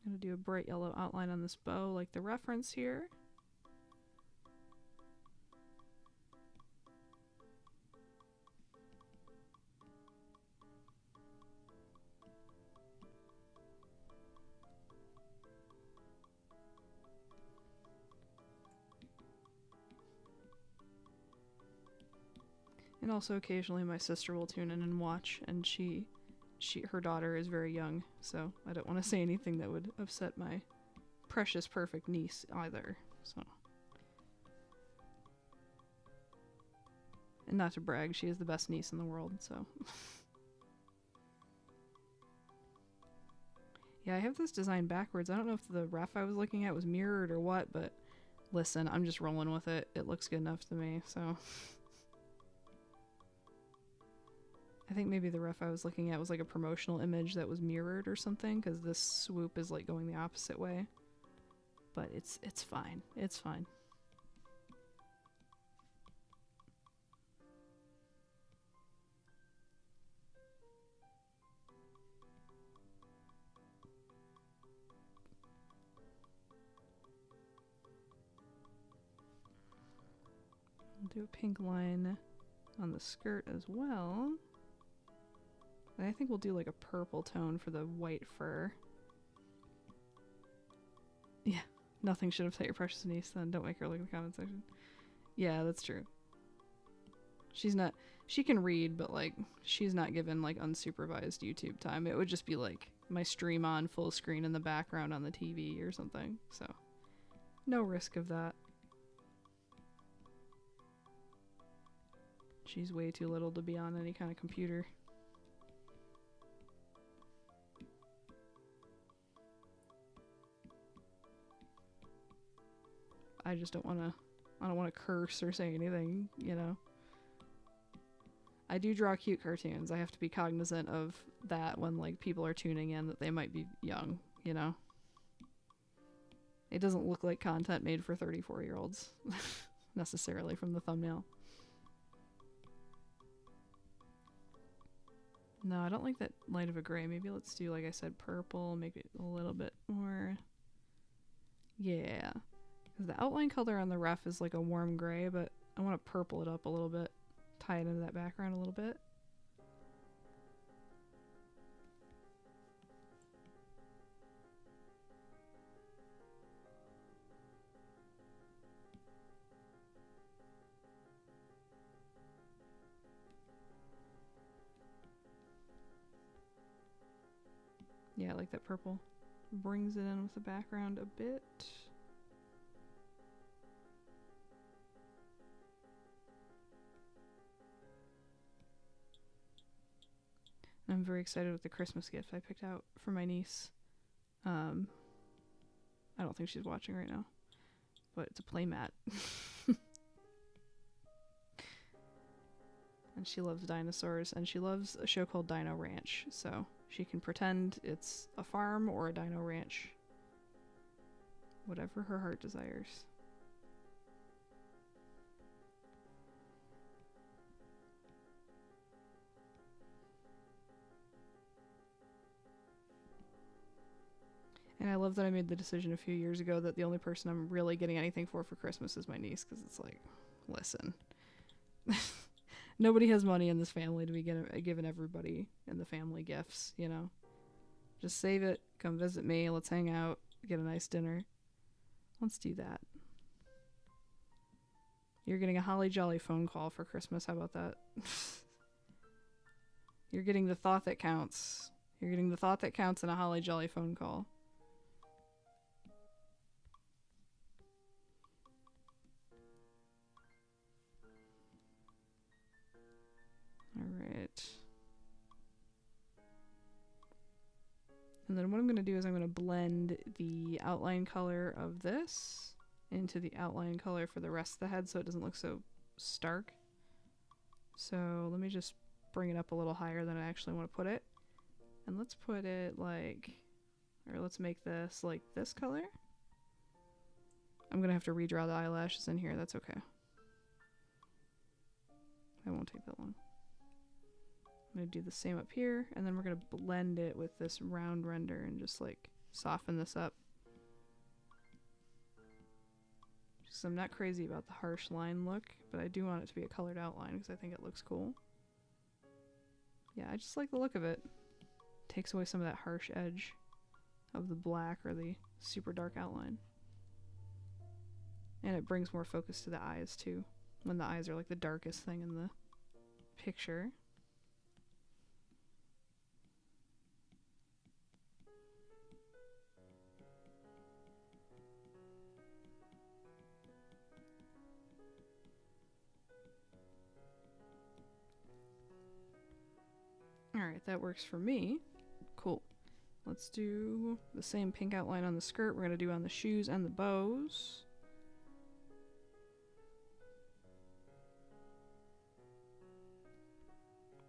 gonna do a bright yellow outline on this bow like the reference here. And also occasionally my sister will tune in and watch, and her daughter is very young, so I don't want to say anything that would upset my precious perfect niece either. So, and not to brag, she is the best niece in the world, so. Yeah, I have this design backwards. I don't know if the ref I was looking at was mirrored or what, but listen, I'm just rolling with it. It looks good enough to me, so. I think maybe the ref I was looking at was like a promotional image that was mirrored or something, because this swoop is like going the opposite way. But it's fine. It's fine. I'll do a pink line on the skirt as well. And I think we'll do like a purple tone for the white fur. Yeah, nothing should upset your precious niece then. Don't make her look in the comment section. Yeah, that's true. She can read, but like, she's not given like unsupervised YouTube time. It would just be like my stream on full screen in the background on the TV or something. So, no risk of that. She's way too little to be on any kind of computer. I just don't want to curse or say anything, you know. I do draw cute cartoons. I have to be cognizant of that when like people are tuning in that they might be young, you know. It doesn't look like content made for 34-year-olds necessarily from the thumbnail. No, I don't like that light of a gray. Maybe let's do, like I said, purple, make it a little bit more. Yeah. Because the outline color on the ref is like a warm gray, but I want to purple it up a little bit. Tie it into that background a little bit. Yeah, I like that purple. Brings it in with the background a bit. I'm very excited with the Christmas gift I picked out for my niece. I don't think she's watching right now, but it's a playmat. And she loves dinosaurs, and she loves a show called Dino Ranch, so she can pretend it's a farm or a dino ranch. Whatever her heart desires. And I love that I made the decision a few years ago that the only person I'm really getting anything for Christmas is my niece, because it's like, listen. Nobody has money in this family to be giving everybody in the family gifts, you know? Just save it, come visit me, let's hang out, get a nice dinner. Let's do that. You're getting a Holly Jolly phone call for Christmas, how about that? You're getting the thought that counts. You're getting the thought that counts in a Holly Jolly phone call. Alright. And then what I'm going to do is I'm going to blend the outline color of this into the outline color for the rest of the head so it doesn't look so stark. So let me just bring it up a little higher than I actually want to put it. And let's put it like, or let's make this like this color. I'm gonna have to redraw the eyelashes in here, that's okay. I won't take that long. I'm gonna do the same up here, and then we're gonna blend it with this round render and just like soften this up. Just, I'm not crazy about the harsh line look, but I do want it to be a colored outline because I think it looks cool. Yeah, I just like the look of it. Takes away some of that harsh edge of the black or the super dark outline. And it brings more focus to the eyes too, when the eyes are like the darkest thing in the picture. Alright, that works for me. Cool. Let's do the same pink outline on the skirt we're going to do on the shoes and the bows.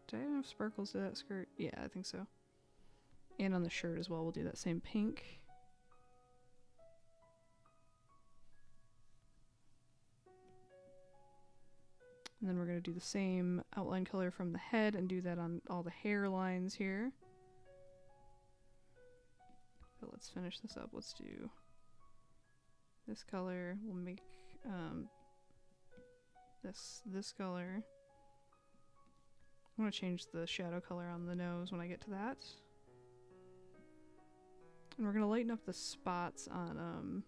Do I have enough sparkles to that skirt? Yeah, I think so. And on the shirt as well, we'll do that same pink. And then we're going to do the same outline color from the head and do that on all the hair lines here. But let's finish this up. Let's do this color. We'll make this color. I'm going to change the shadow color on the nose when I get to that. And we're going to lighten up the spots on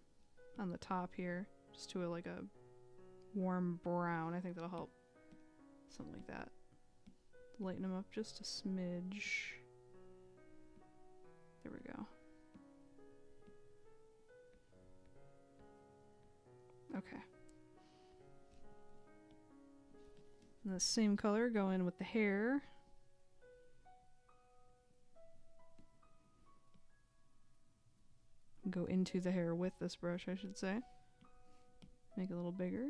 the top here, just to like a warm brown. I think that'll help. Something like that. Lighten them up just a smidge. There we go. Okay. And the same color go in with the hair. Go into the hair with this brush, I should say. Make it a little bigger.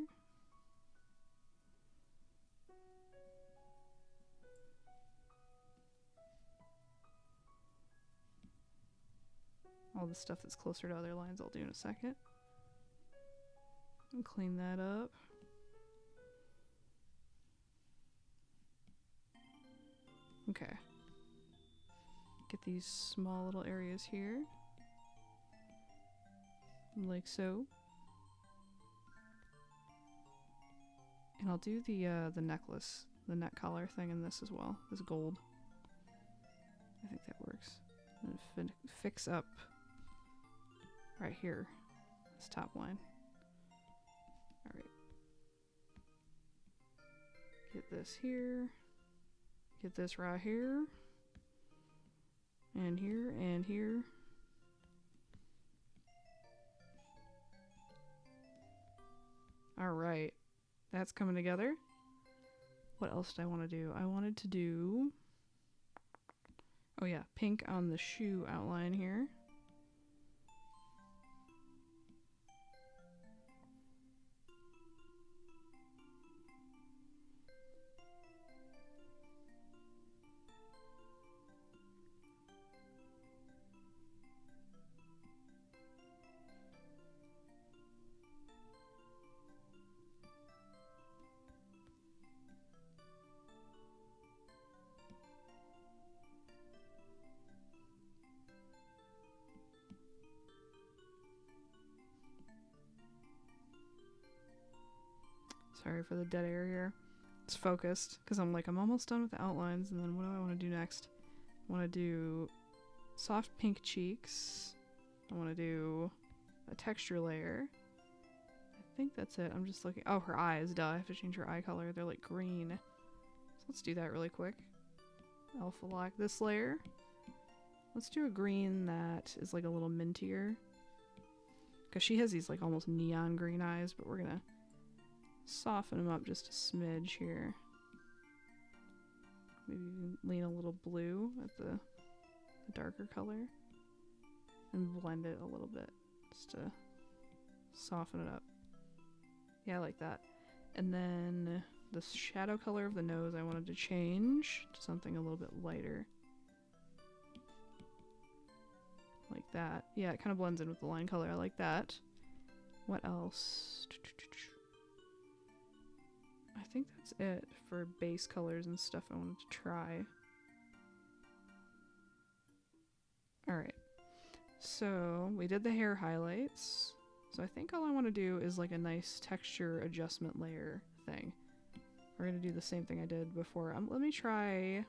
All the stuff that's closer to other lines I'll do in a second. And clean that up. Okay. Get these small little areas here. Like so. And I'll do the necklace, the neck collar thing in this as well, this gold. I think that works. And fix up right here, this top line. Alright. Get this here. Get this right here. And here, and here. Alright. That's coming together. What else did I want to do? I wanted to do... Oh yeah, pink on the shoe outline here. Sorry for the dead air here. It's focused because I'm almost done with the outlines, and then what do I want to do next? I want to do soft pink cheeks. I want to do a texture layer. I think that's it. I'm just looking. Oh, her eyes. Duh. I have to change her eye color. They're like green. So let's do that really quick. Alpha lock this layer. Let's do a green that is like a little mintier. Because she has these like almost neon green eyes, but we're going to soften them up just a smidge here. Maybe lean a little blue at the darker color. And blend it a little bit just to soften it up. Yeah, I like that. And then The shadow color of the nose I wanted to change to something a little bit lighter. Like that. Yeah, it kind of blends in with the line color. I like that. What else? I think that's it for base colors and stuff I wanted to try. Alright. So, we did the hair highlights. So I think all I want to do is like a nice texture adjustment layer thing. We're going to do the same thing I did before. Let me try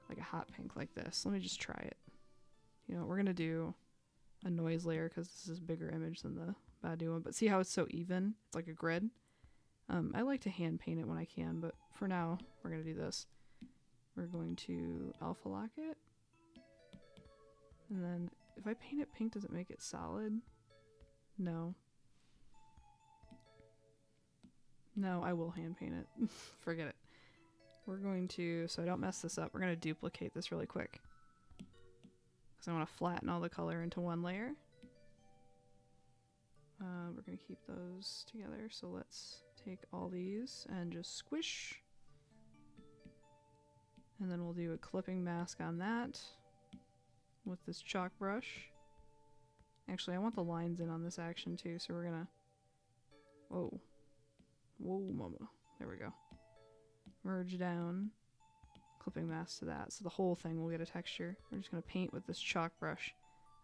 like a hot pink like this. Let me just try it. You know, we're going to do a noise layer because this is a bigger image than the Badu one. But see how it's so even? It's like a grid. I like to hand paint it when I can, but for now, we're going to do this. We're going to alpha lock it. And then if I paint it pink, does it make it solid? No. No, I will hand paint it. Forget it. We're going to, so I don't mess this up, we're going to duplicate this really quick. Because I want to flatten all the color into one layer. We're going to keep those together, so let's take all these and just squish. And then we'll do a clipping mask on that with this chalk brush. Actually, I want the lines in on this action too, so we're gonna... Whoa. Whoa, mama. There we go. Merge down. Clipping mask to that, so the whole thing will get a texture. We're just gonna paint with this chalk brush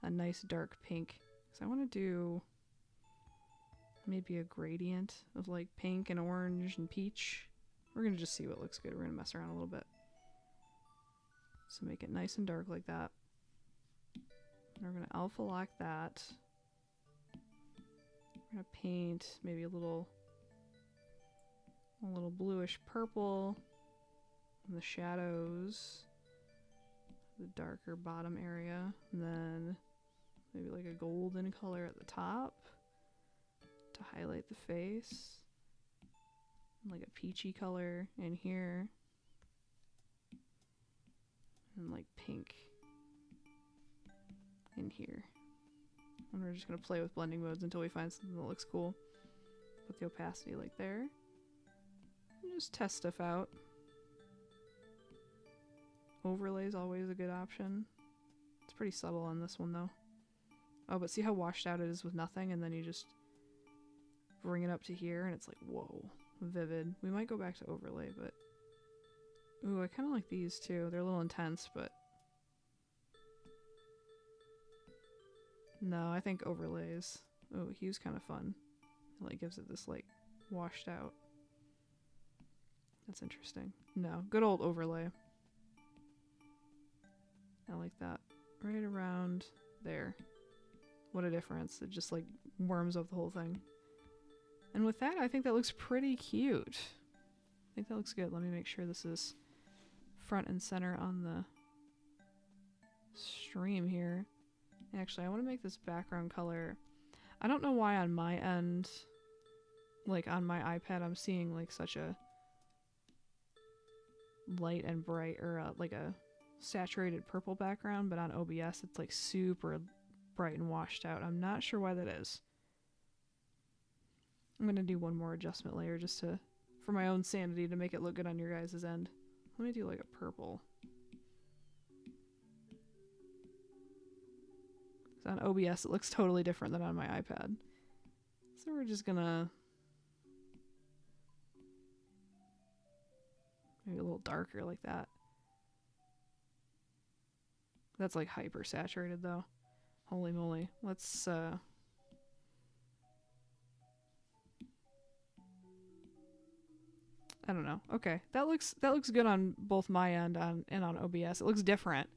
a nice dark pink. So I want to do maybe a gradient of like pink and orange and peach. We're gonna just see what looks good. We're gonna mess around a little bit. So make it nice and dark like that. And we're gonna alpha lock that. We're gonna paint maybe a little bluish purple in the shadows, the darker bottom area, and then maybe like a golden color at the top to highlight the face, and like a peachy color in here, and like pink in here. And we're just going to play with blending modes until we find something that looks cool. Put the opacity like there. And just test stuff out. Overlay is always a good option. It's pretty subtle on this one though. Oh, but see how washed out it is with nothing, and then you just bring it up to here and it's like, whoa, vivid. We might go back to overlay, but... Ooh, I kind of like these too. They're a little intense, but... No, I think overlays. Oh, hue's kind of fun. It like gives it this like washed out. That's interesting. No, good old overlay. I like that. Right around there. What a difference. It just like worms up the whole thing. And with that, I think that looks pretty cute. I think that looks good. Let me make sure this is front and center on the stream here. Actually, I want to make this background color. I don't know why on my end, like on my iPad, I'm seeing like such a light and bright, or like a saturated purple background, but on OBS it's like super bright and washed out. I'm not sure why that is. I'm gonna do one more adjustment layer just to, for my own sanity, to make it look good on your guys' end. Let me do like a purple. On OBS it looks totally different than on my iPad. So we're just gonna maybe a little darker like that. That's like hyper saturated though. Holy moly. Let's I don't know. Okay. That looks good on both my end and on OBS. It looks different.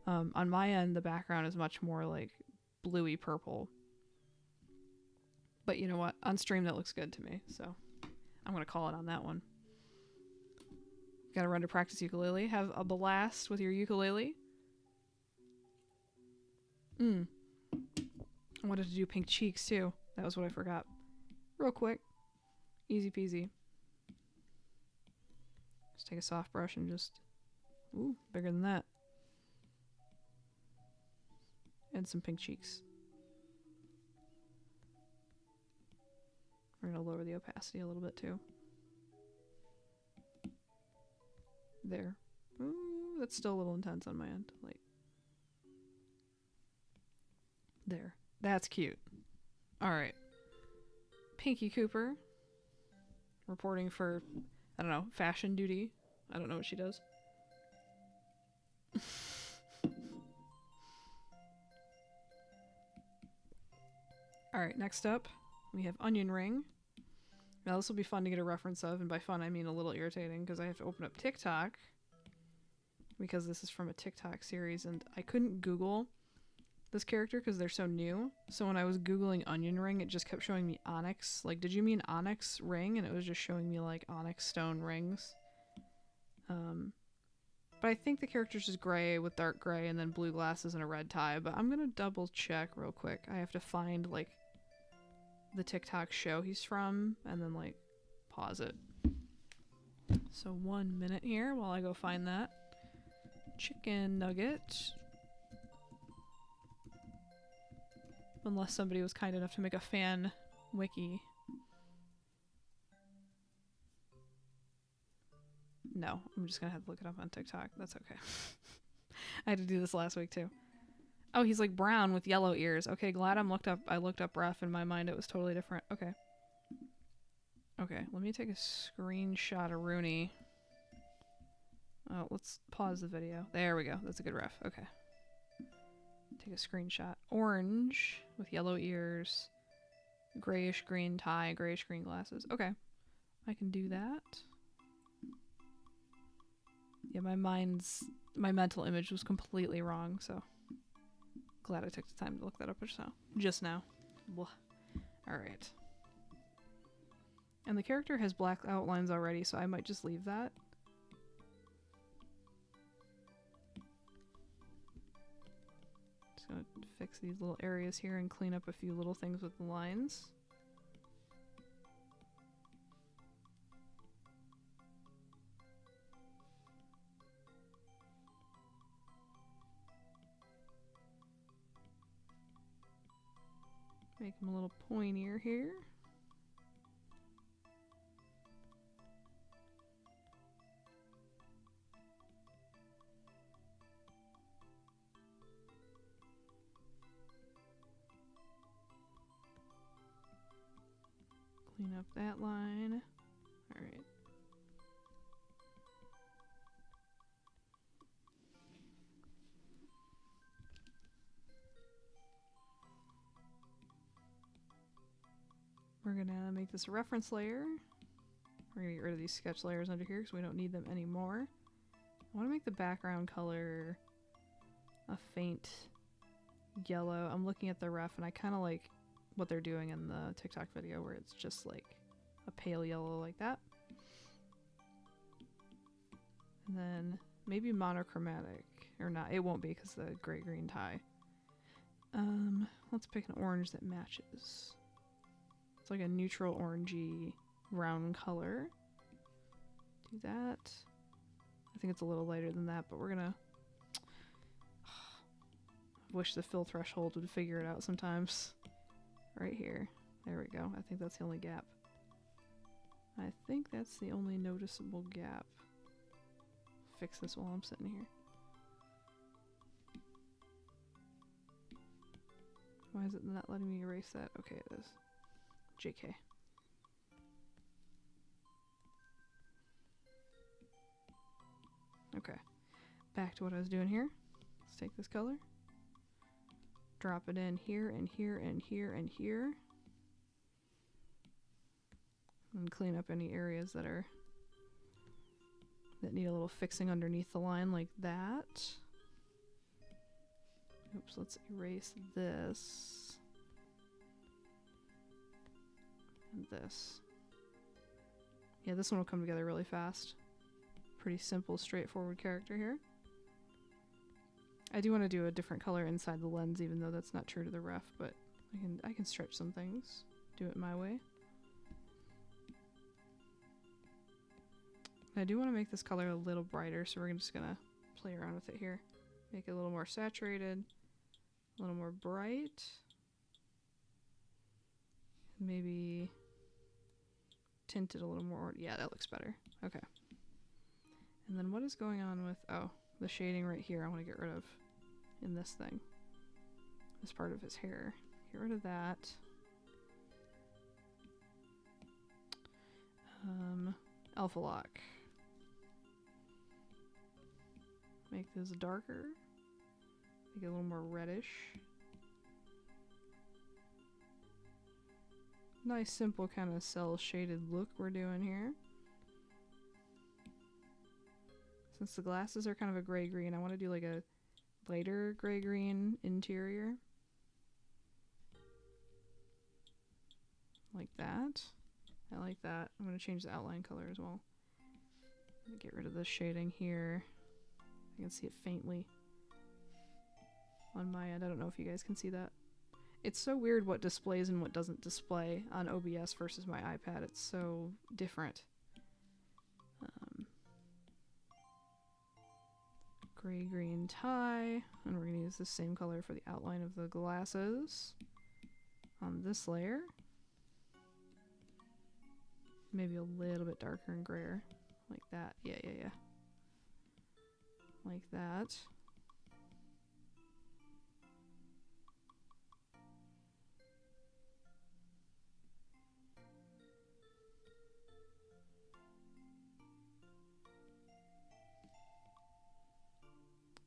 On my end the background is much more like bluey purple. But you know what? On stream that looks good to me, so I'm gonna call it on that one. Gotta run to practice ukulele. Have a blast with your ukulele. I wanted to do pink cheeks too. That was what I forgot. Real quick. Easy peasy. Just take a soft brush and just... Ooh, bigger than that. And some pink cheeks. We're gonna lower the the opacity a little bit too. There. Ooh, that's still a little intense on my end. Like, there. That's cute. Alright. Pinky Cooper. Reporting for, I don't know, fashion duty. I don't know what she does. Alright, next up, we have Onion Ring. Now this will be fun to get a reference of, and by fun I mean a little irritating, because I have to open up TikTok, because this is from a TikTok series, and I couldn't Google this character because they're so new. So when I was Googling Onion Ring, it just kept showing me onyx. Like, did you mean onyx ring? And it was just showing me, like, onyx stone rings. But I think the character's just gray with dark gray and then blue glasses and a red tie. But I'm gonna double check real quick. I have to find, like, the TikTok show he's from and then, like, pause it. So 1 minute here while I go find that. Chicken nugget. Unless somebody was kind enough to make a fan wiki. No, I'm just gonna have to look it up on TikTok. That's okay. I had to do this last week too. Oh, he's like brown with yellow ears. Okay, glad I looked up ref. In my mind it was totally different. Okay. Okay, let me take a screenshot of Rooney. Oh, let's pause the video. There we go. That's a good ref. Okay. Take a screenshot. Orange with yellow ears, grayish green tie, grayish green glasses. Okay, I can do that. Yeah, my mental image was completely wrong, so glad I took the time to look that up just now. Blah. All right. And the character has black outlines already, so I might just leave that. Just gonna fix these little areas here and clean up a few little things with the lines. Make them a little pointier here. Clean up that line. All right. We're gonna make this a reference layer. We're gonna get rid of these sketch layers under here because we don't need them anymore. I want to make the background color a faint yellow. I'm looking at the ref and I kind of like what they're doing in the TikTok video where it's just like a pale yellow like that. And then maybe monochromatic, or not, it won't be because the gray green tie. Let's pick an orange that matches. It's like a neutral orangey brown color. Do that. I think it's a little lighter than that, but we're gonna wish the fill threshold would figure it out sometimes. Right here. There we go. I think that's the only gap. I think that's the only noticeable gap. Fix this while I'm sitting here. Why is it not letting me erase that? Okay, it is. JK. Okay. Back to what I was doing here. Let's take this color. Drop it in here and here and here and here. And clean up any areas that need a little fixing underneath the line like that. Oops, let's erase this. And this. Yeah, this one will come together really fast. Pretty simple, straightforward character here. I do want to do a different color inside the lens, even though that's not true to the ref, but I can stretch some things. Do it my way. I do want to make this color a little brighter, so we're just gonna play around with it here. Make it a little more saturated, a little more bright. Maybe tinted a little more. Yeah, that looks better. Okay. And then what is going on with, oh, the shading right here I want to get rid of in this thing. This part of his hair. Get rid of that. Alpha Lock. Make this darker. Make it a little more reddish. Nice simple kind of cell shaded look we're doing here. Since the glasses are kind of a gray-green, I want to do like a lighter gray-green interior. Like that. I like that. I'm going to change the outline color as well. Get rid of the shading here. I can see it faintly on my end. I don't know if you guys can see that. It's so weird what displays and what doesn't display on OBS versus my iPad. It's so different. Gray-green tie. And we're going to use the same color for the outline of the glasses on this layer. Maybe a little bit darker and grayer. Like that. Yeah. Like that.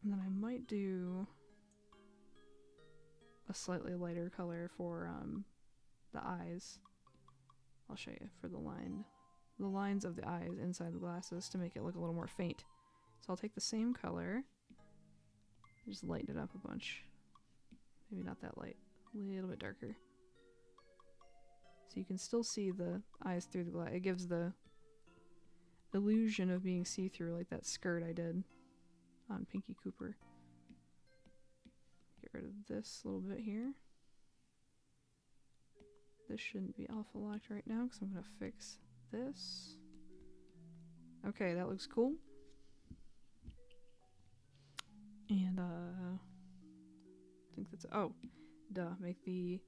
And then I might do a slightly lighter color for the eyes. I'll show you for the lines of the eyes inside the glasses to make it look a little more faint. So I'll take the same color, just lighten it up a bunch. Maybe not that light, a little bit darker. So you can still see the eyes through the glass. It gives the illusion of being see-through, like that skirt I did on Pinky Cooper. Get rid of this little bit here. This shouldn't be alpha locked right now because I'm going to fix this. Okay, that looks cool. And I think that's, oh, duh, make the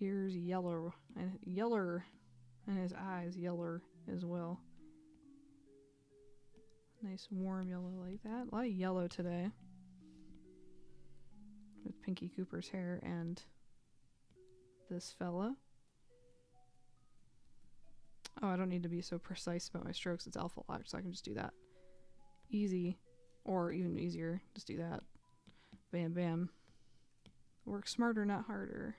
ears yellow and yeller and his eyes yeller as well. Nice warm yellow like that. A lot of yellow today with Pinky Cooper's hair and this fella. Oh, I don't need to be so precise about my strokes. It's alpha locked, so I can just do that. Easy, or even easier, just do that. Bam, bam. Work smarter, not harder.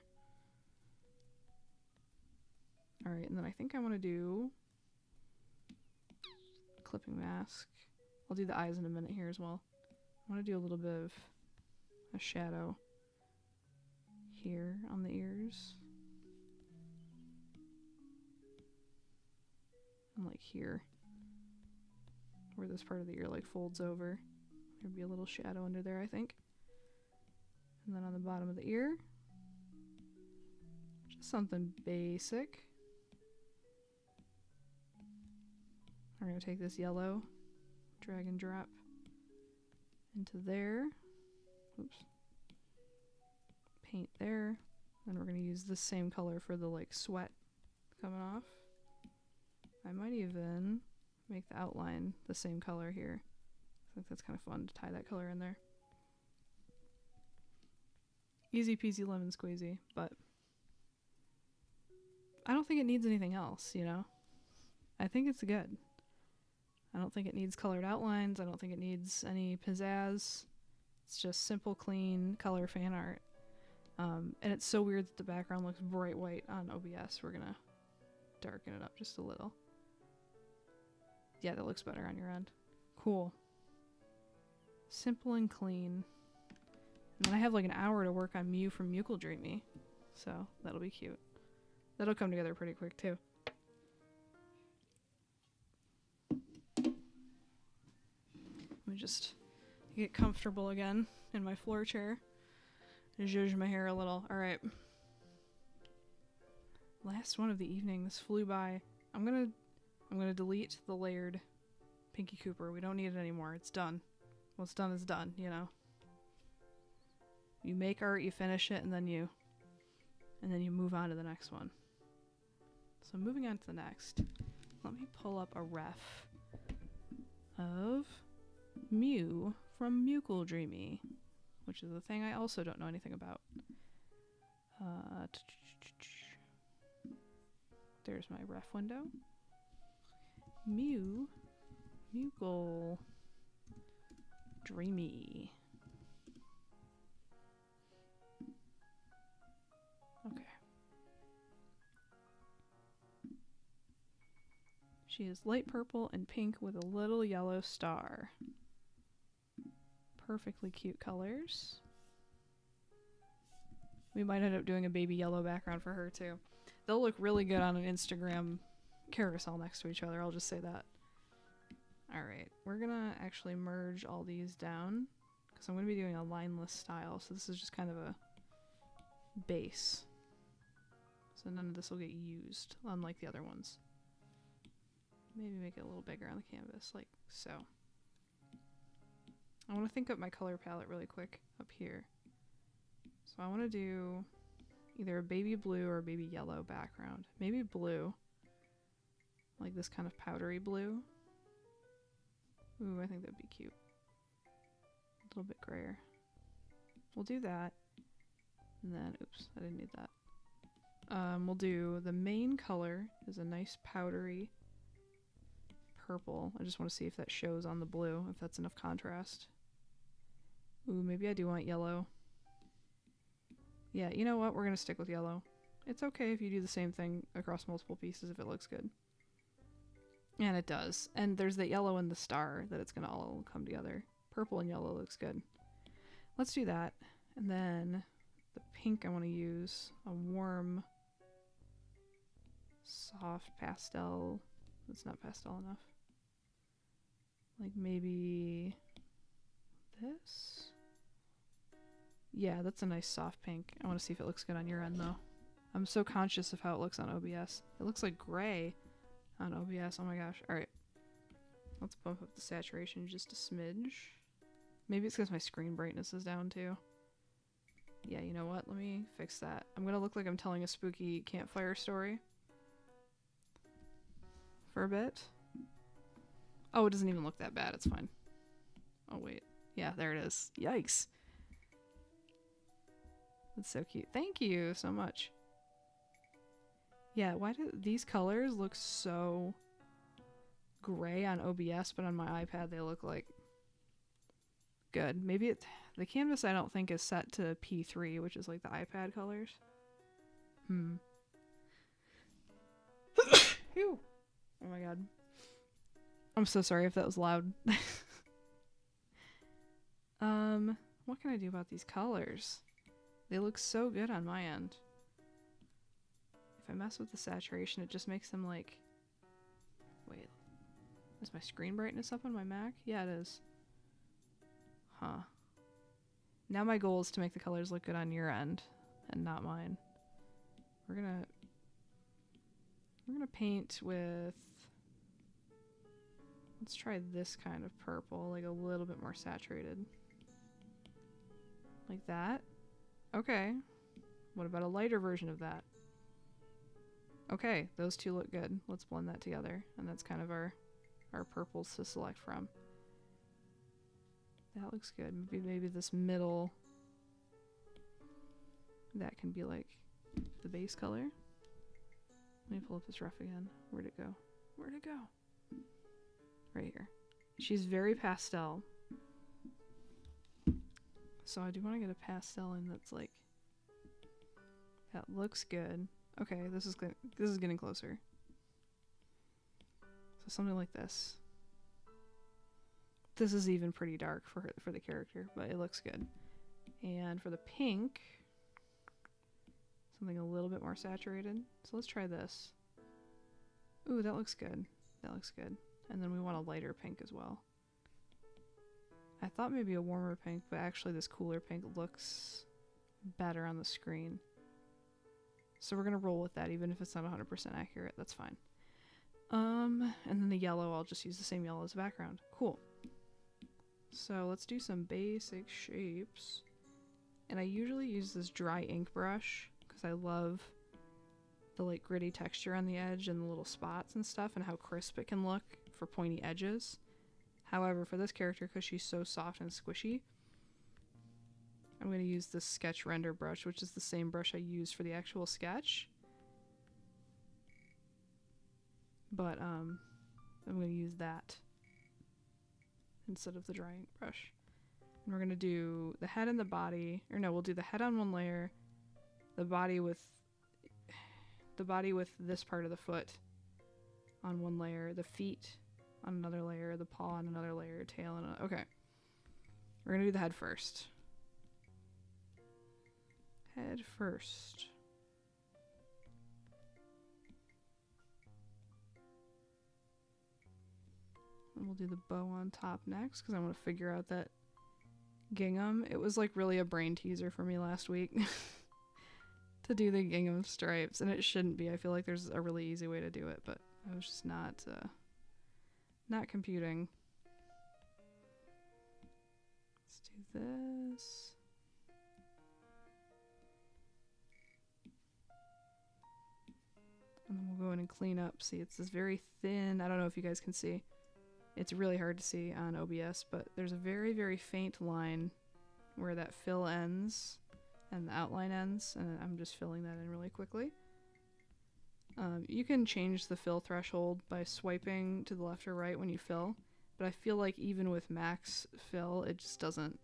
Alright, and then I think I want to do clipping mask. I'll do the eyes in a minute here as well. I want to do a little bit of a shadow here on the ears. And like here, where this part of the ear like folds over. There'd be a little shadow under there, I think. And then on the bottom of the ear, just something basic. I'm going to take this yellow, drag and drop into there. Oops. Paint there. Then we're going to use the same color for the like sweat coming off. I might even make the outline the same color here. I think that's kind of fun to tie that color in there. Easy peasy lemon squeezy, but I don't think it needs anything else, you know? I think it's good. I don't think it needs colored outlines. I don't think it needs any pizzazz. It's just simple, clean color fan art. And it's so weird that the background looks bright white on OBS. We're gonna darken it up just a little. Yeah, that looks better on your end. Cool. Simple and clean. And then I have like an hour to work on Mew from Muckle Dreamy. So that'll be cute. That'll come together pretty quick too. Let me just get comfortable again in my floor chair. Zhuzh my hair a little. Alright. Last one of the evening. This flew by. I'm gonna delete the layered Pinky Cooper. We don't need it anymore. It's done. What's done is done, you know. You make art, you finish it, and then you move on to the next one. So moving on to the next. Let me pull up a ref of Mew from Mucal Dreamy, which is a thing I also don't know anything about. There's my ref window. Mucal Dreamy. Okay. She is light purple and pink with a little yellow star. Perfectly cute colors. We might end up doing a baby yellow background for her too. They'll look really good on an Instagram carousel next to each other, I'll just say that. Alright, we're gonna actually merge all these down because I'm gonna be doing a lineless style, so this is just kind of a base. So none of this will get used, unlike the other ones. Maybe make it a little bigger on the canvas, like so. I want to think up my color palette really quick up here. So I want to do either a baby blue or a baby yellow background. Maybe blue. Like this kind of powdery blue. Ooh, I think that'd be cute. A little bit grayer. We'll do that. And then, oops, I didn't need that. We'll do the main color is a nice powdery purple. I just want to see if that shows on the blue, if that's enough contrast. Ooh, maybe I do want yellow. Yeah, you know what? We're going to stick with yellow. It's okay if you do the same thing across multiple pieces if it looks good. And it does. And there's the yellow and the star that it's going to all come together. Purple and yellow looks good. Let's do that. And then the pink I want to use a warm, soft pastel. That's not pastel enough. Like maybe this? Yeah, that's a nice soft pink. I want to see if it looks good on your end though. I'm so conscious of how it looks on OBS. It looks like gray on OBS. Oh my gosh. Alright. Let's bump up the saturation just a smidge. Maybe it's because my screen brightness is down too. Yeah, you know what? Let me fix that. I'm gonna look like I'm telling a spooky campfire story. For a bit. Oh, it doesn't even look that bad. It's fine. Oh, wait. Yeah, there it is. Yikes. That's so cute. Thank you so much. Yeah, why do these colors look so gray on OBS, but on my iPad they look like good. Maybe the canvas I don't think is set to P3, which is like the iPad colors. Phew. Oh my god. I'm so sorry if that was loud. What can I do about these colors? They look so good on my end. If I mess with the saturation, it just makes them like... Wait. Is my screen brightness up on my Mac? Yeah, it is. Huh. Now my goal is to make the colors look good on your end and not mine. We're gonna paint with... Let's try this kind of purple, like a little bit more saturated. Like that. Okay. What about a lighter version of that? Okay, those two look good. Let's blend that together. And that's kind of our purples to select from. That looks good. Maybe this middle, that can be like the base color. Let me pull up this rough again. Where'd it go? Where'd it go? Right here. She's very pastel. So I do want to get a pastel in that's like, that looks good. Okay, this is good. This is getting closer. So something like this. This is even pretty dark for the character, but it looks good. And for the pink, something a little bit more saturated. So let's try this. Ooh, that looks good. That looks good. And then we want a lighter pink as well. I thought maybe a warmer pink, but actually this cooler pink looks better on the screen. So we're gonna roll with that, even if it's not 100% accurate. That's fine. And then the yellow, I'll just use the same yellow as a background. Cool. So let's do some basic shapes. And I usually use this dry ink brush because I love the like gritty texture on the edge and the little spots and stuff and how crisp it can look for pointy edges. However, for this character, because she's so soft and squishy, I'm going to use this sketch render brush, which is the same brush I used for the actual sketch. But I'm going to use that instead of the drying brush. And we're going to do the head and the body, or no, we'll do the head on one layer, the body with this part of the foot on one layer, the feet on another layer, the paw on another layer, tail on another. Okay. We're going to do the head first. Head first. And we'll do the bow on top next because I want to figure out that gingham. It was like really a brain teaser for me last week to do the gingham stripes, and it shouldn't be. I feel like there's a really easy way to do it, but I was just not computing. Let's do this. And then we'll go in and clean up. See, it's this very thin, I don't know if you guys can see. It's really hard to see on OBS, but there's a very, very faint line where that fill ends and the outline ends, and I'm just filling that in really quickly. You can change the fill threshold by swiping to the left or right when you fill, but I feel like even with max fill, it just doesn't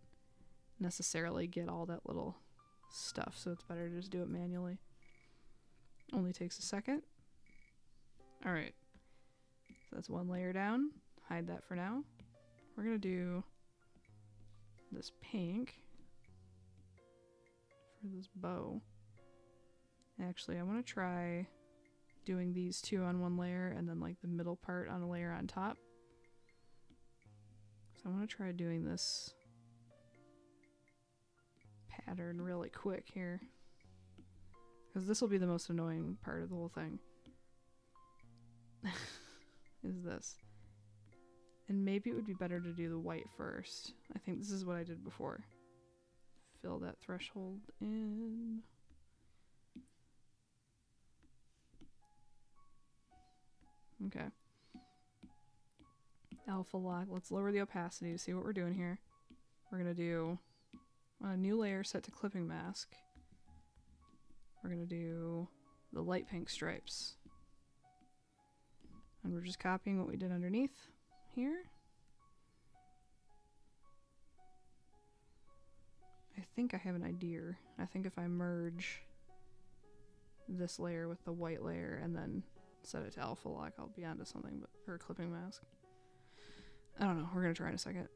necessarily get all that little stuff, so it's better to just do it manually. Only takes a second. Alright, so that's one layer down. Hide that for now. We're gonna do this pink for this bow. Actually, I want to try doing these two on one layer and then like the middle part on a layer on top. So I want to try doing this pattern really quick here, because this will be the most annoying part of the whole thing. Is this. And maybe it would be better to do the white first. I think this is what I did before. Fill that threshold in. Okay. Alpha lock. Let's lower the opacity to see what we're doing here. We're going to do a new layer set to clipping mask. We're going to do the light pink stripes. And we're just copying what we did underneath here. I think I have an idea. I think if I merge this layer with the white layer and then set it to alpha lock, I'll be onto something, but for a clipping mask. I don't know. We're going to try in a second.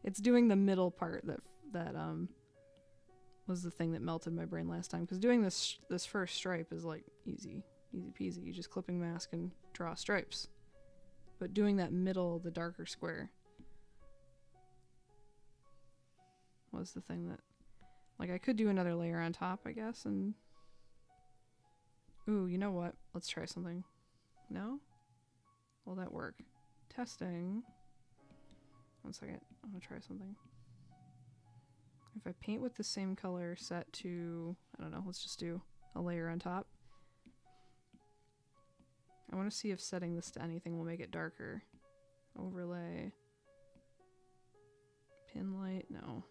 It's doing the middle part that was the thing that melted my brain last time, because doing this first stripe is like easy peasy. You just clipping mask and draw stripes. But doing that middle, the darker square, was the thing that, like, I could do another layer on top, I guess, and ooh, you know what? Let's try something. No? Will that work? Testing. 1 second. I'm gonna try something. If I paint with the same color set to, I don't know, let's just do a layer on top. I want to see if setting this to anything will make it darker. Overlay. Pin light, no.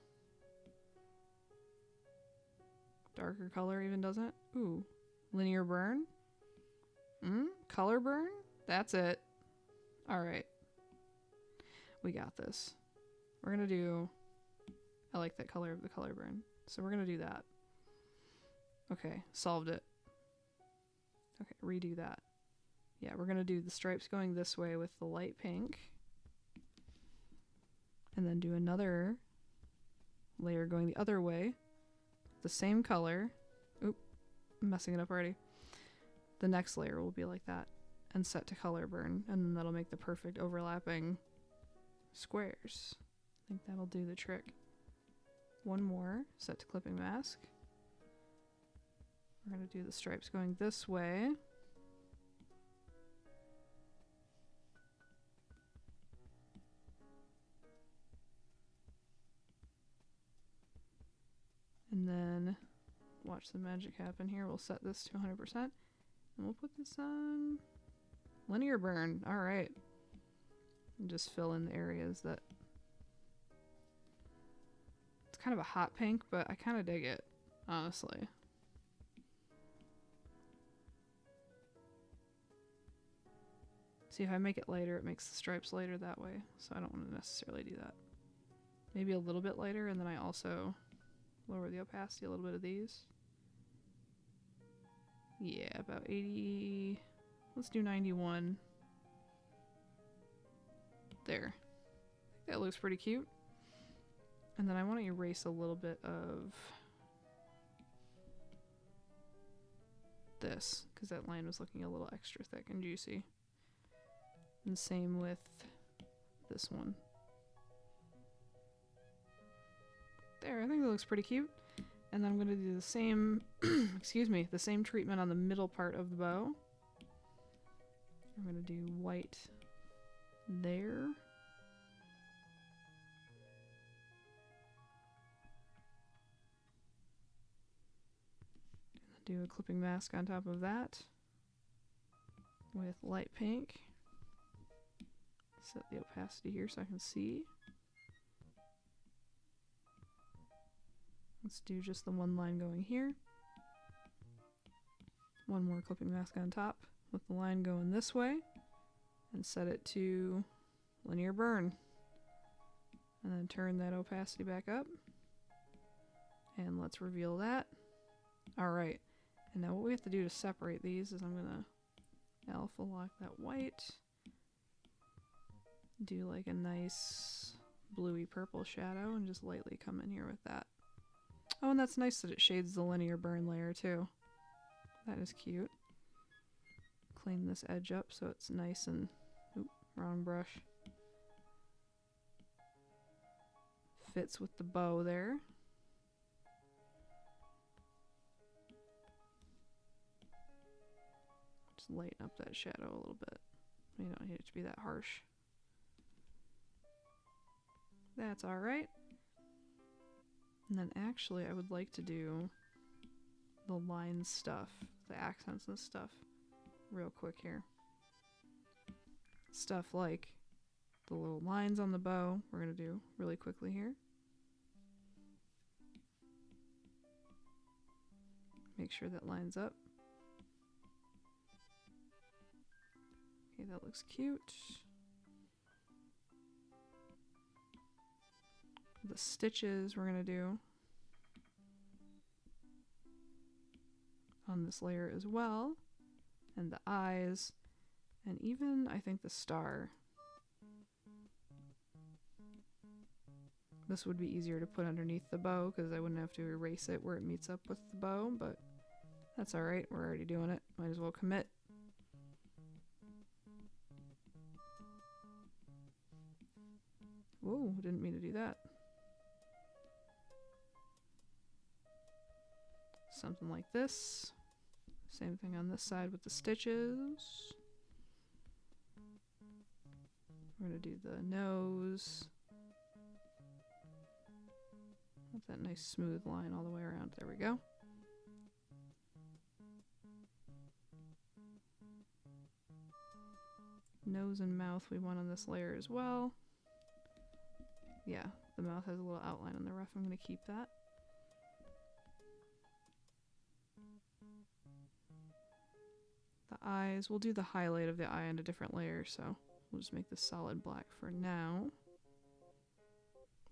Darker color even doesn't? Ooh. Linear burn? Color burn? That's it. Alright. We got this. We're gonna do... I like that color of the color burn. So we're gonna do that. Okay, solved it. Okay, redo that. Yeah, we're gonna do the stripes going this way with the light pink. And then do another layer going the other way. The same color. Oop, I'm messing it up already. The next layer will be like that. And set to color burn. And then that'll make the perfect overlapping squares. I think that'll do the trick. One more, set to clipping mask. We're gonna do the stripes going this way. And then watch the magic happen here. We'll set this to 100%. And we'll put this on linear burn. All right. And just fill in the areas that... It's kind of a hot pink, but I kind of dig it, honestly. See, if I make it lighter, it makes the stripes lighter that way. So I don't want to necessarily do that. Maybe a little bit lighter, and then I also lower the opacity a little bit of these. Yeah, about 80. Let's do 91. There. I think that looks pretty cute. And then I want to erase a little bit of this, because that line was looking a little extra thick and juicy. And same with this one. There, I think that looks pretty cute. And then I'm going to do the same, excuse me, the same treatment on the middle part of the bow. I'm going to do white there. Do a clipping mask on top of that with light pink. Set the opacity here so I can see. Let's do just the one line going here. One more clipping mask on top with the line going this way. And set it to linear burn. And then turn that opacity back up. And let's reveal that. Alright. And now what we have to do to separate these is I'm going to alpha lock that white. Do like a nice bluey purple shadow and just lightly come in here with that. Oh, and that's nice that it shades the linear burn layer too. That is cute. Clean this edge up so it's nice and... Oop, wrong brush. Fits with the bow there. Just lighten up that shadow a little bit. You don't need it to be that harsh. That's alright. And then actually I would like to do the line stuff, the accents and stuff, real quick here. Stuff like the little lines on the bow, we're going to do really quickly here. Make sure that lines up. Okay, that looks cute. The stitches we're going to do on this layer as well, and the eyes, and even I think the star. This would be easier to put underneath the bow because I wouldn't have to erase it where it meets up with the bow, but that's alright, we're already doing it, might as well commit. Whoa, didn't mean to do that. Something like this. Same thing on this side with the stitches. We're going to do the nose. With that nice smooth line all the way around. There we go. Nose and mouth we want on this layer as well. Yeah, the mouth has a little outline on the rough. I'm going to keep that. The eyes, we'll do the highlight of the eye on a different layer, so we'll just make this solid black for now.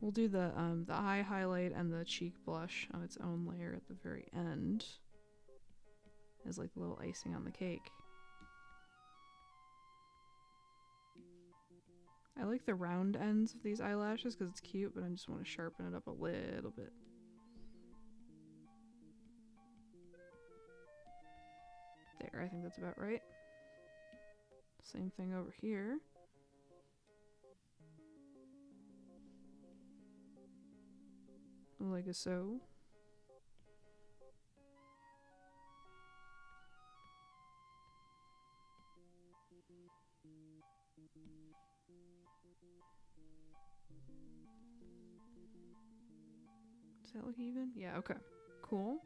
We'll do the eye highlight and the cheek blush on its own layer at the very end as like a little icing on the cake. I like the round ends of these eyelashes because it's cute, but I just want to sharpen it up a little bit. There, I think that's about right. Same thing over here. Like so. Does that look even? Yeah, okay. Cool.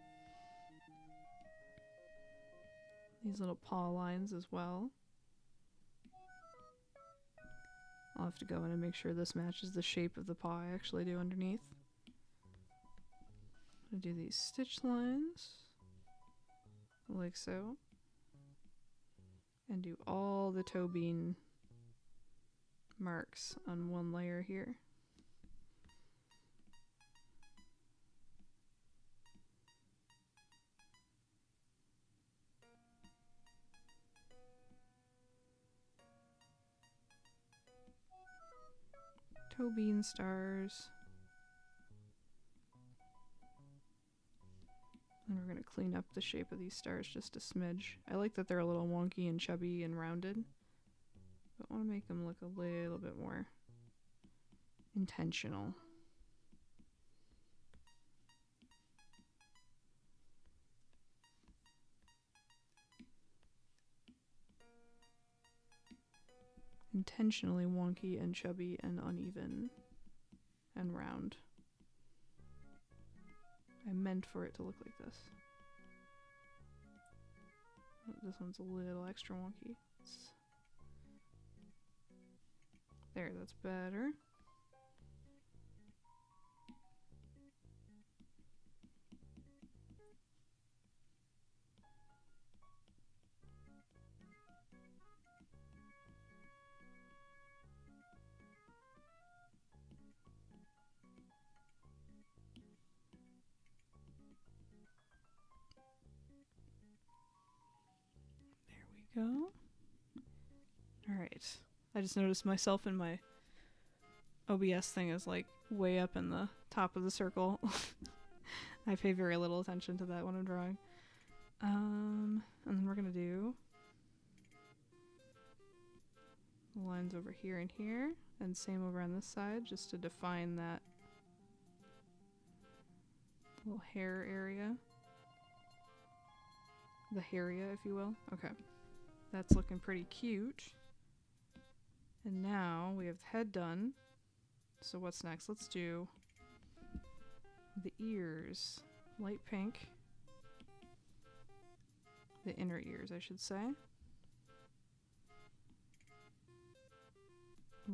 these little paw lines as well. I'll have to go in and make sure this matches the shape of the paw I actually do underneath. I'm gonna do these stitch lines, like so. And do all the toe bean marks on one layer here. Toe bean stars. And we're going to clean up the shape of these stars just a smidge. I like that they're a little wonky and chubby and rounded, but I want to make them look a little bit more intentional. Intentionally wonky and chubby and uneven and round. I meant for it to look like this. This one's a little extra wonky. There, that's better. Go. Alright. I just noticed myself in my OBS thing is like way up in the top of the circle. I pay very little attention to that when I'm drawing. And then we're gonna do lines over here and here, and same over on this side, just to define that little hair area. The hairia, if you will. Okay. That's looking pretty cute. And now we have the head done. So what's next? Let's do the ears. Light pink. The inner ears, I should say.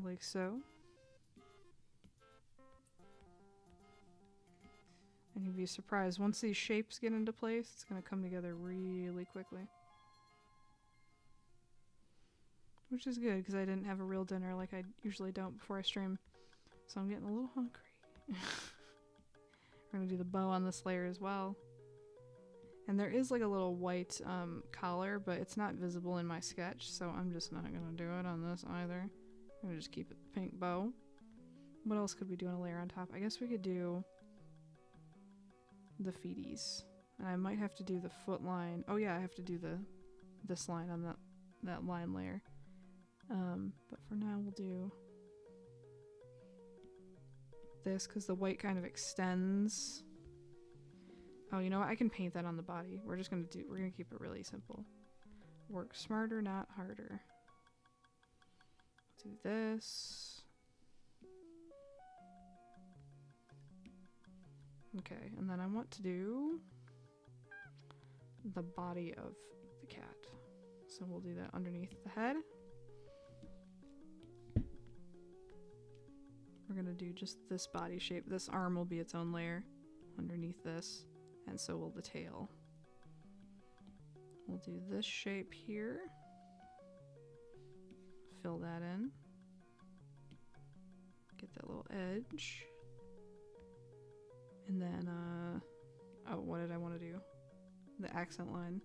Like so. And you'd be surprised, once these shapes get into place, it's going to come together really quickly. Which is good, because I didn't have a real dinner like I usually don't before I stream. So I'm getting a little hungry. We're going to do the bow on this layer as well. And there is like a little white collar, but it's not visible in my sketch, so I'm just not going to do it on this either. I'm going to just keep it the pink bow. What else could we do on a layer on top? I guess we could do the feeties. And I might have to do the foot line. Oh yeah, I have to do this line on that line layer. But for now we'll do this because the white kind of extends. Oh, you know what? I can paint that on the body. We're gonna keep it really simple. Work smarter, not harder. Do this. Okay, and then I want to do the body of the cat. So we'll do that underneath the head. We're gonna do just this body shape. This arm will be its own layer underneath this, and so will the tail. We'll do this shape here. Fill that in. Get that little edge. And then, oh, what did I want to do? The accent line.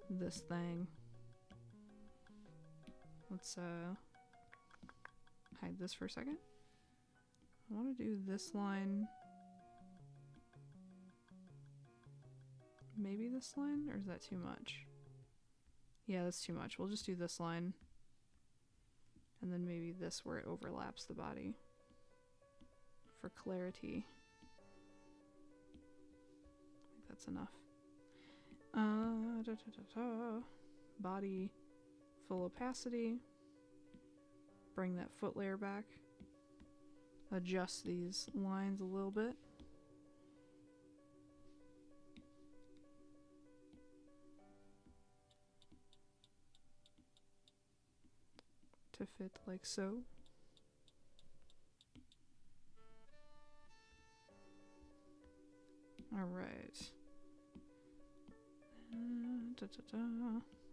This thing. Let's, hide this for a second. I want to do this line. Maybe this line, or is that too much? Yeah, that's too much. We'll just do this line. And then maybe this where it overlaps the body. For clarity. I think that's enough. Body full opacity. Bring that foot layer back. Adjust these lines a little bit. to fit like so. Alright.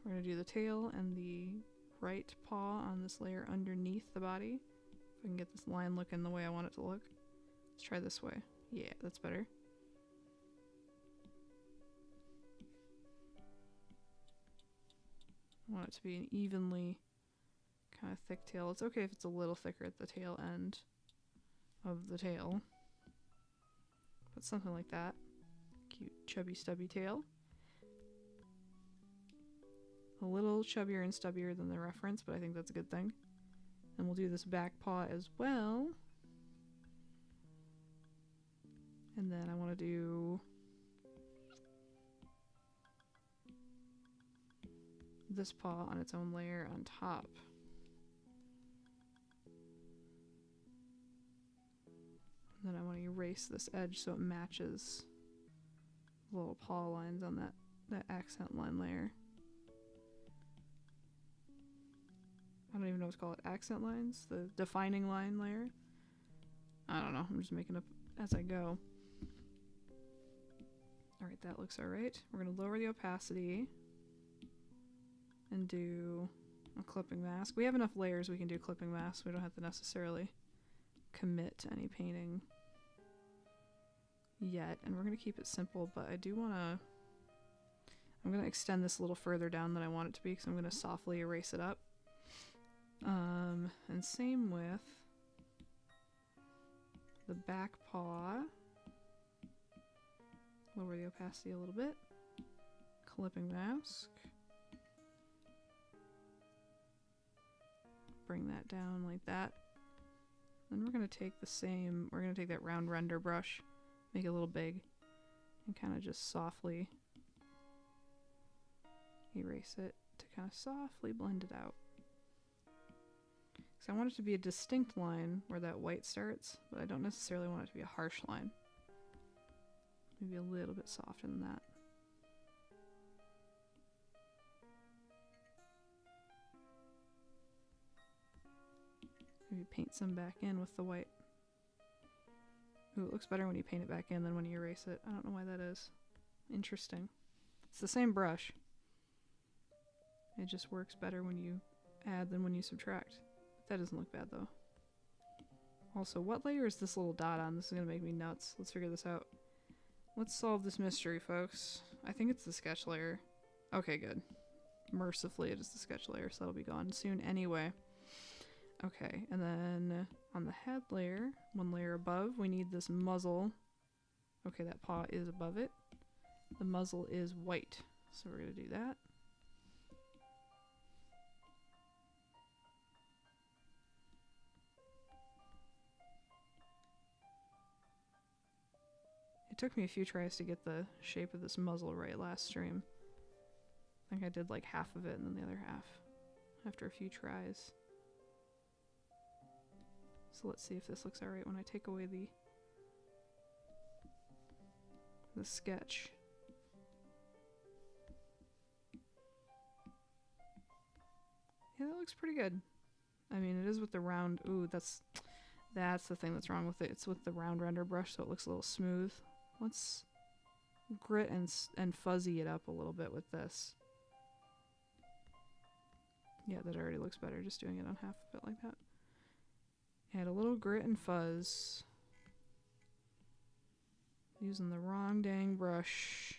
We're going to do the tail and the right paw on this layer underneath the body. If I can get this line looking the way I want it to look. Let's try this way. Yeah, that's better. I want it to be an evenly kind of thick tail. It's okay if it's a little thicker at the tail end of the tail. But something like that. Cute, chubby, stubby tail. A little chubbier and stubbier than the reference, but I think that's a good thing. And we'll do this back paw as well. And then I want to do this paw on its own layer on top. And then I want to erase this edge so it matches the little paw lines on that accent line layer. I don't even know what to call it. Accent lines? The defining line layer? I don't know. I'm just making up as I go. Alright, that looks alright. We're going to lower the opacity and do a clipping mask. We have enough layers we can do clipping masks. We don't have to necessarily commit to any painting yet. And we're going to keep it simple, but I do want to... I'm going to extend this a little further down than I want it to be because I'm going to softly erase it up. And same with the back paw. Lower the opacity a little bit. Clipping mask. Bring that down like that. Then we're going to take the same, we're going to take that round render brush, make it a little big, and kind of just softly erase it to kind of softly blend it out. So I want it to be a distinct line where that white starts, but I don't necessarily want it to be a harsh line. Maybe a little bit softer than that. Maybe paint some back in with the white. Ooh, it looks better when you paint it back in than when you erase it. I don't know why that is. Interesting. It's the same brush. It just works better when you add than when you subtract. That doesn't look bad though. Also, what layer is this little dot on? This is gonna make me nuts. Let's figure this out. Let's solve this mystery, folks. I think it's the sketch layer. Okay, good. Mercifully, it is the sketch layer, so that'll be gone soon anyway. Okay, and then on the head layer, one layer above, we need this muzzle. Okay, that paw is above it. The muzzle is white, so we're gonna do that. It took me a few tries to get the shape of this muzzle right last stream. I think I did like half of it and then the other half after a few tries. So let's see if this looks alright when I take away the sketch. Yeah, that looks pretty good. I mean, it is with the round... Ooh, that's the thing that's wrong with it. It's with the round render brush, so it looks a little smooth. Let's grit and fuzzy it up a little bit with this. Yeah, that already looks better, just doing it on half of it like that. Add a little grit and fuzz. Using the wrong dang brush.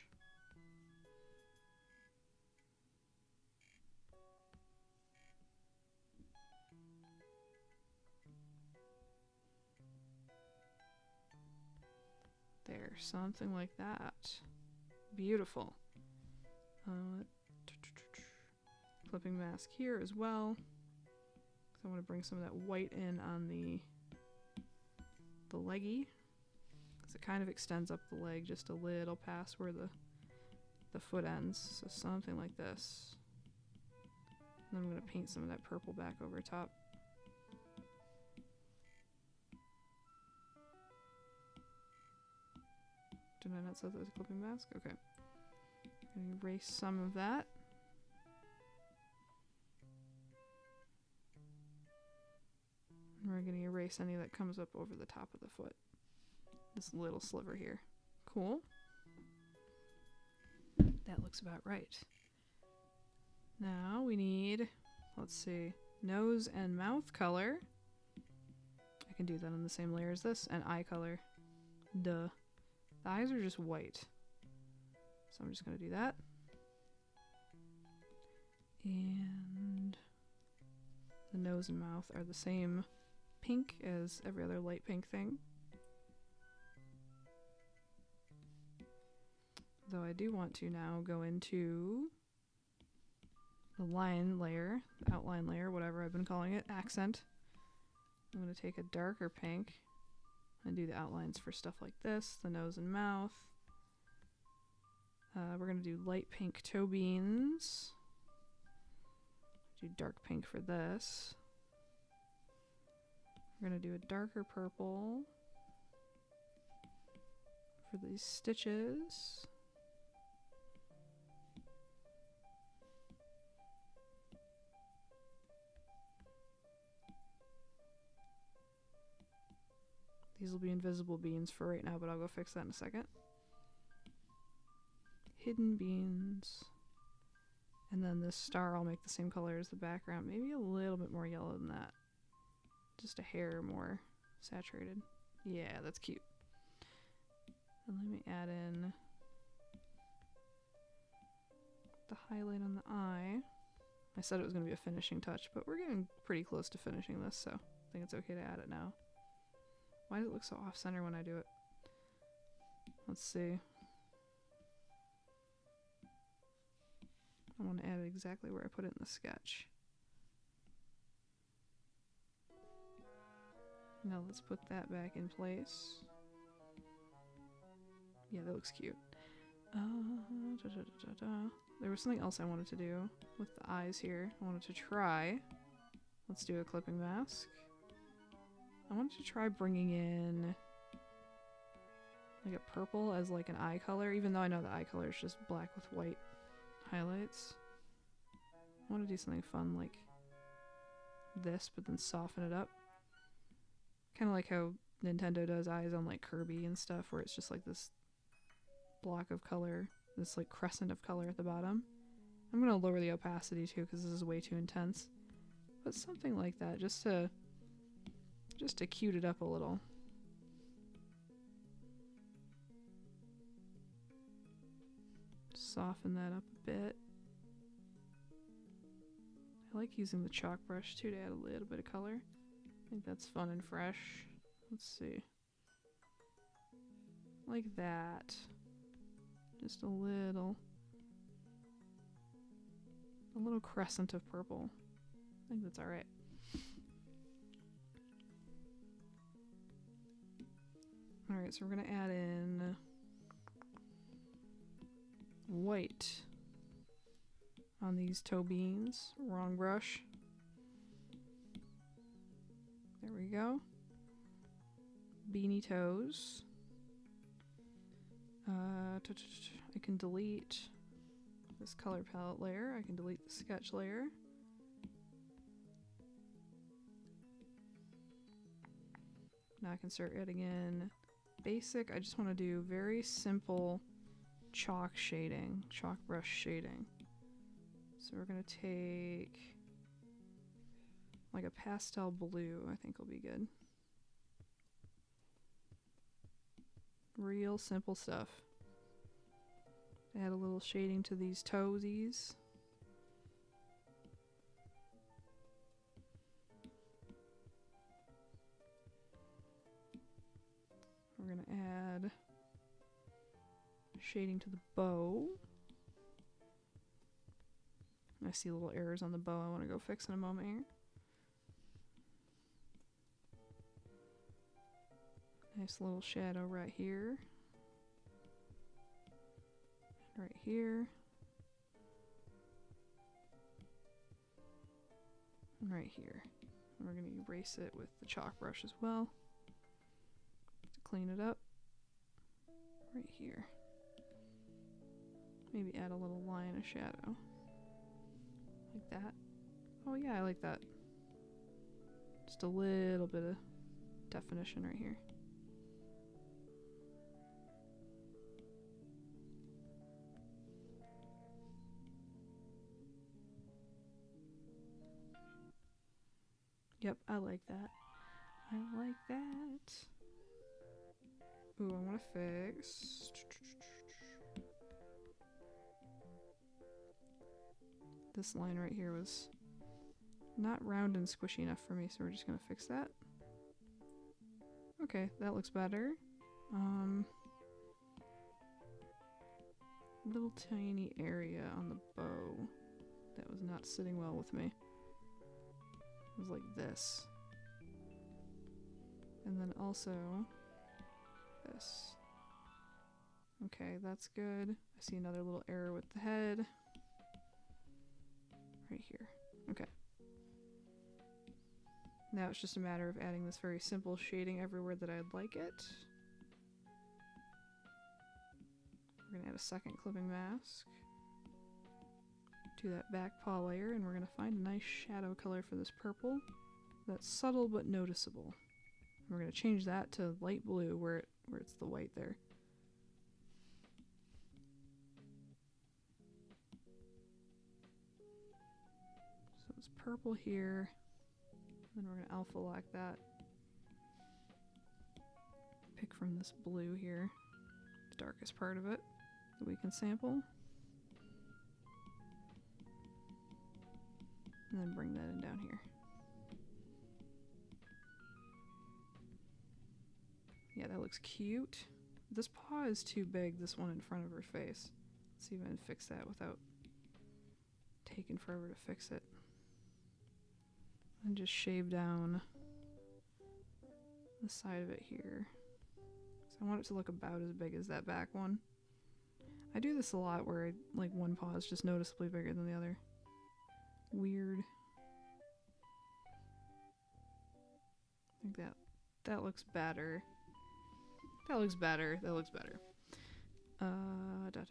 There, something like that. Beautiful. Clipping mask here as well. I want to bring some of that white in on the leggy, because it kind of extends up the leg just a little past where the foot ends. So something like this. And then I'm going to paint some of that purple back over top. Did I not say that was a clipping mask? Okay. I'm going to erase some of that. We're going to erase any that comes up over the top of the foot. This little sliver here. Cool. That looks about right. Now we need, let's see, nose and mouth color. I can do that on the same layer as this. And eye color. Duh. The eyes are just white. So I'm just going to do that. And the nose and mouth are the same pink as every other light pink thing. Though I do want to now go into the line layer, the outline layer, whatever I've been calling it, accent. I'm going to take a darker pink and do the outlines for stuff like this, the nose and mouth. We're going to do light pink toe beans. Do dark pink for this. We're going to do a darker purple for these stitches. These will be invisible beans for right now, but I'll go fix that in a second. Hidden beans. And then this star I'll make the same color as the background. Maybe a little bit more yellow than that. Just a hair more saturated. Yeah, that's cute. And let me add in the highlight on the eye. I said it was going to be a finishing touch, but we're getting pretty close to finishing this, so I think it's okay to add it now. Why does it look so off-center when I do it? Let's see. I want to add it exactly where I put it in the sketch. Now let's put that back in place. Yeah, that looks cute. There was something else I wanted to do with the eyes here. I wanted to try. Let's do a clipping mask. I wanted to try bringing in like a purple as like an eye color, even though I know the eye color is just black with white highlights. I want to do something fun like this, but then soften it up. Kind of like how Nintendo does eyes on like Kirby and stuff, where it's just like this block of color, this like crescent of color at the bottom. I'm going to lower the opacity too because this is way too intense. But something like that, just to cute it up a little. Soften that up a bit. I like using the chalk brush too to add a little bit of color. I think that's fun and fresh. Let's see. Like that. Just a little crescent of purple. I think that's alright. Alright, so we're going to add in white on these toe beans. Wrong brush. There we go. Beanie toes. I can delete this color palette layer. I can delete the sketch layer. Now I can start adding in basic. I just want to do very simple chalk shading, chalk brush shading. So we're going to take like a pastel blue, I think will be good. Real simple stuff. Add a little shading to these toesies. We're going to add shading to the bow. I see little errors on the bow I want to go fix in a moment here. Nice little shadow right here. Right here. And right here. And we're going to erase it with the chalk brush as well to clean it up. Right here. Maybe add a little line of shadow. Like that. Oh yeah, I like that. Just a little bit of definition right here. Yep, I like that. I like that. Ooh, I want to fix. This line right here was not round and squishy enough for me, so we're just gonna fix that. Okay, that looks better. Little tiny area on the bow that was not sitting well with me. It was like this. And then also this. Okay, that's good. I see another little error with the head. Right here. Okay. Now it's just a matter of adding this very simple shading everywhere that I'd like it. We're gonna add a second clipping mask to that back paw layer, and we're gonna find a nice shadow color for this purple that's subtle but noticeable. We're gonna change that to light blue where it's the white there. So it's purple here. Then we're gonna alpha lock that. Pick from this blue here, the darkest part of it that we can sample. And then bring that in down here. Yeah, that looks cute. This paw is too big, this one in front of her face. Let's see if I can fix that without taking forever to fix it. And just shave down the side of it here. So I want it to look about as big as that back one. I do this a lot where like one paw is just noticeably bigger than the other. Weird. I think that looks better. That looks better. That looks better. Alpha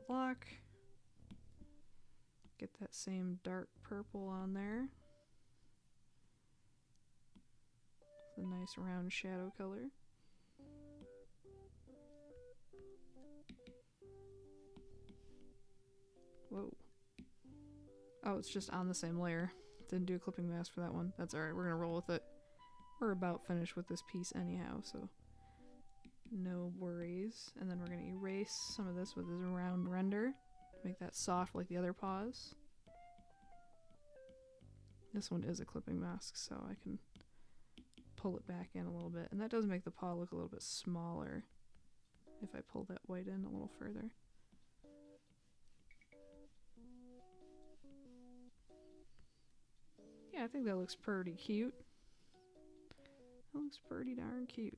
lock. Get that same dark purple on there. It's a nice round shadow color. Whoa. Oh, it's just on the same layer. Didn't do a clipping mask for that one. That's alright, we're gonna roll with it. We're about finished with this piece anyhow, so no worries. And then we're gonna erase some of this with this round render to make that soft like the other paws. This one is a clipping mask, so I can pull it back in a little bit. And that does make the paw look a little bit smaller if I pull that white in a little further. Yeah, I think that looks pretty cute. That looks pretty darn cute.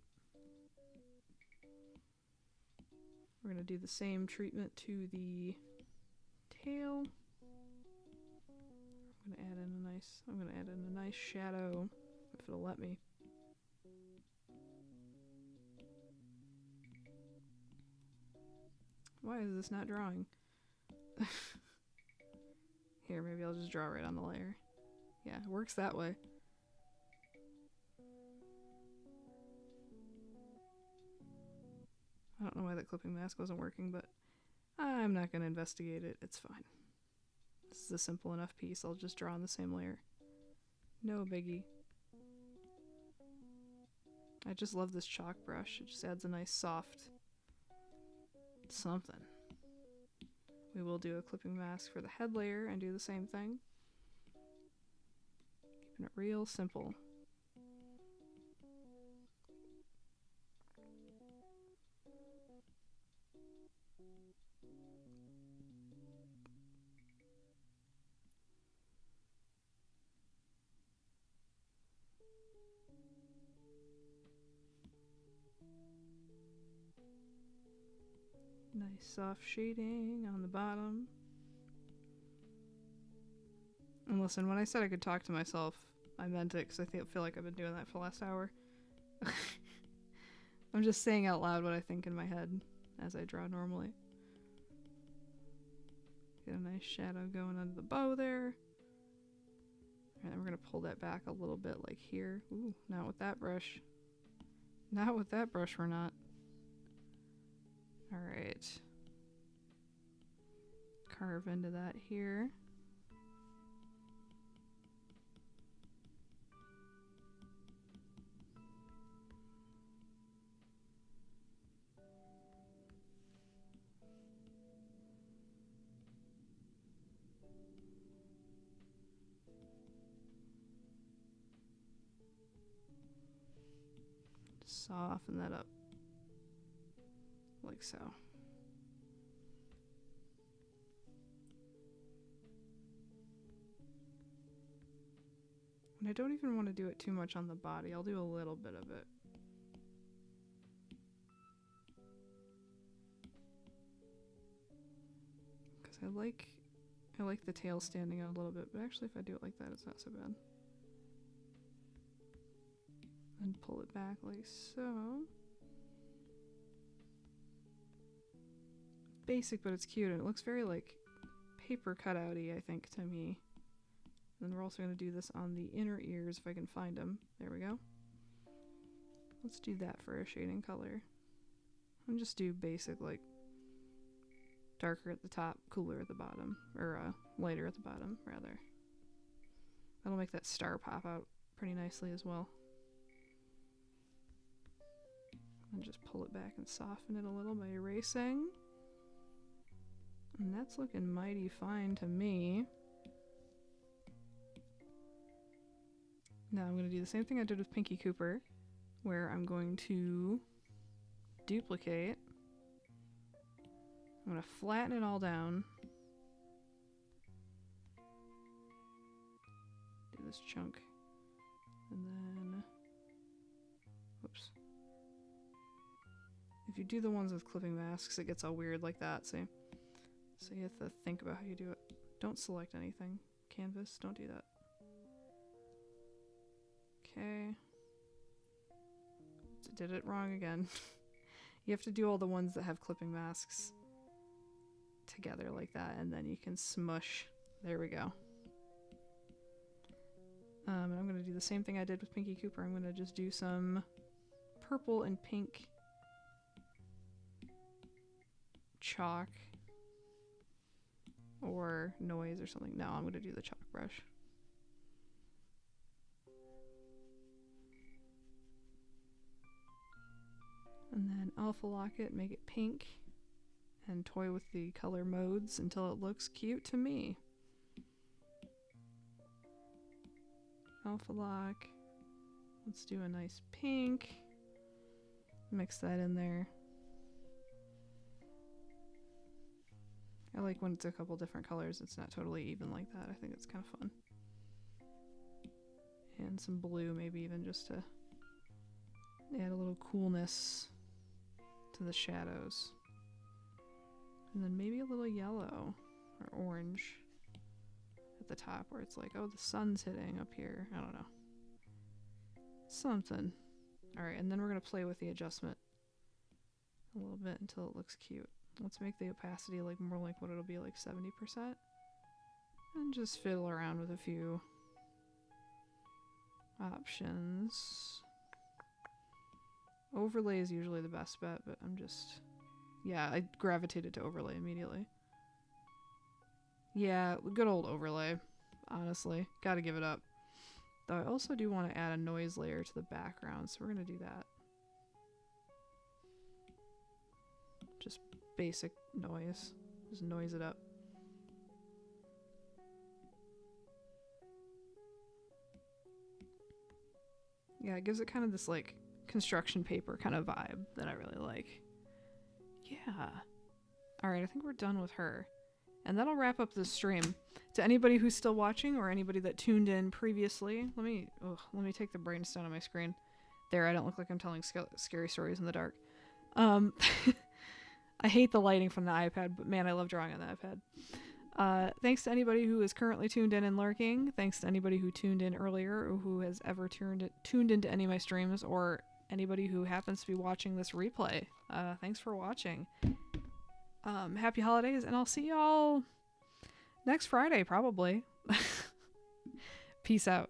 We're gonna do the same treatment to the tail. I'm gonna add in a nice shadow, if it'll let me. Why is this not drawing? Here, maybe I'll just draw right on the layer. Yeah, it works that way. I don't know why that clipping mask wasn't working, but I'm not going to investigate it. It's fine. This is a simple enough piece. I'll just draw on the same layer. No biggie. I just love this chalk brush. It just adds a nice soft something. We will do a clipping mask for the head layer and do the same thing. Keeping it real simple. Nice soft shading on the bottom. And listen, when I said I could talk to myself, I meant it because I feel like I've been doing that for the last hour. I'm just saying out loud what I think in my head as I draw normally. Get a nice shadow going under the bow there. And then we're going to pull that back a little bit like here. Ooh, not with that brush. Not with that brush, we're not. Alright. Carve into that here. Soften that up. Like so. And I don't even want to do it too much on the body. I'll do a little bit of it. Because I like the tail standing out a little bit, but actually if I do it like that, it's not so bad. And pull it back like so. Basic, but it's cute, and it looks very like paper cutouty, I think, to me. And then we're also going to do this on the inner ears if I can find them. There we go. Let's do that for a shading color. And just do basic, like darker at the top, cooler at the bottom, or lighter at the bottom, rather. That'll make that star pop out pretty nicely as well. And just pull it back and soften it a little by erasing. And that's looking mighty fine to me. Now I'm going to do the same thing I did with Pinky Cooper, where I'm going to duplicate. I'm going to flatten it all down. Do this chunk. And then, whoops. If you do the ones with clipping masks, it gets all weird like that, see? So you have to think about how you do it. Don't select anything. Canvas, don't do that. Okay. Did it wrong again. You have to do all the ones that have clipping masks together like that, and then you can smush. There we go. And I'm going to do the same thing I did with Pinky Cooper. I'm going to just do some purple and pink chalk or noise or something. No, I'm going to do the chalk brush. And then alpha lock it, make it pink, and toy with the color modes until it looks cute to me. Alpha lock. Let's do a nice pink. Mix that in there. I like when it's a couple different colors. It's not totally even like that. I think it's kind of fun. And some blue, maybe even just to add a little coolness to the shadows. And then maybe a little yellow or orange at the top where it's like, oh, the sun's hitting up here. I don't know. Something. Alright, and then we're going to play with the adjustment a little bit until it looks cute. Let's make the opacity like more like what it'll be, like 70%. And just fiddle around with a few options. Overlay is usually the best bet, but I'm just... Yeah, I gravitated to overlay immediately. Yeah, good old overlay, honestly. Gotta give it up. Though I also do want to add a noise layer to the background, so we're gonna do that. Just basic noise. Just noise it up. Yeah, it gives it kind of this like construction paper kind of vibe that I really like. Yeah. Alright, I think we're done with her. And that'll wrap up this stream. To anybody who's still watching or anybody that tuned in previously, let me take the brainstem on my screen. There, I don't look like I'm telling scary stories in the dark. I hate the lighting from the iPad, but man, I love drawing on the iPad. Thanks to anybody who is currently tuned in and lurking. Thanks to anybody who tuned in earlier or who has ever tuned into any of my streams, or anybody who happens to be watching this replay. Thanks for watching. Happy holidays, and I'll see y'all next Friday, probably. Peace out.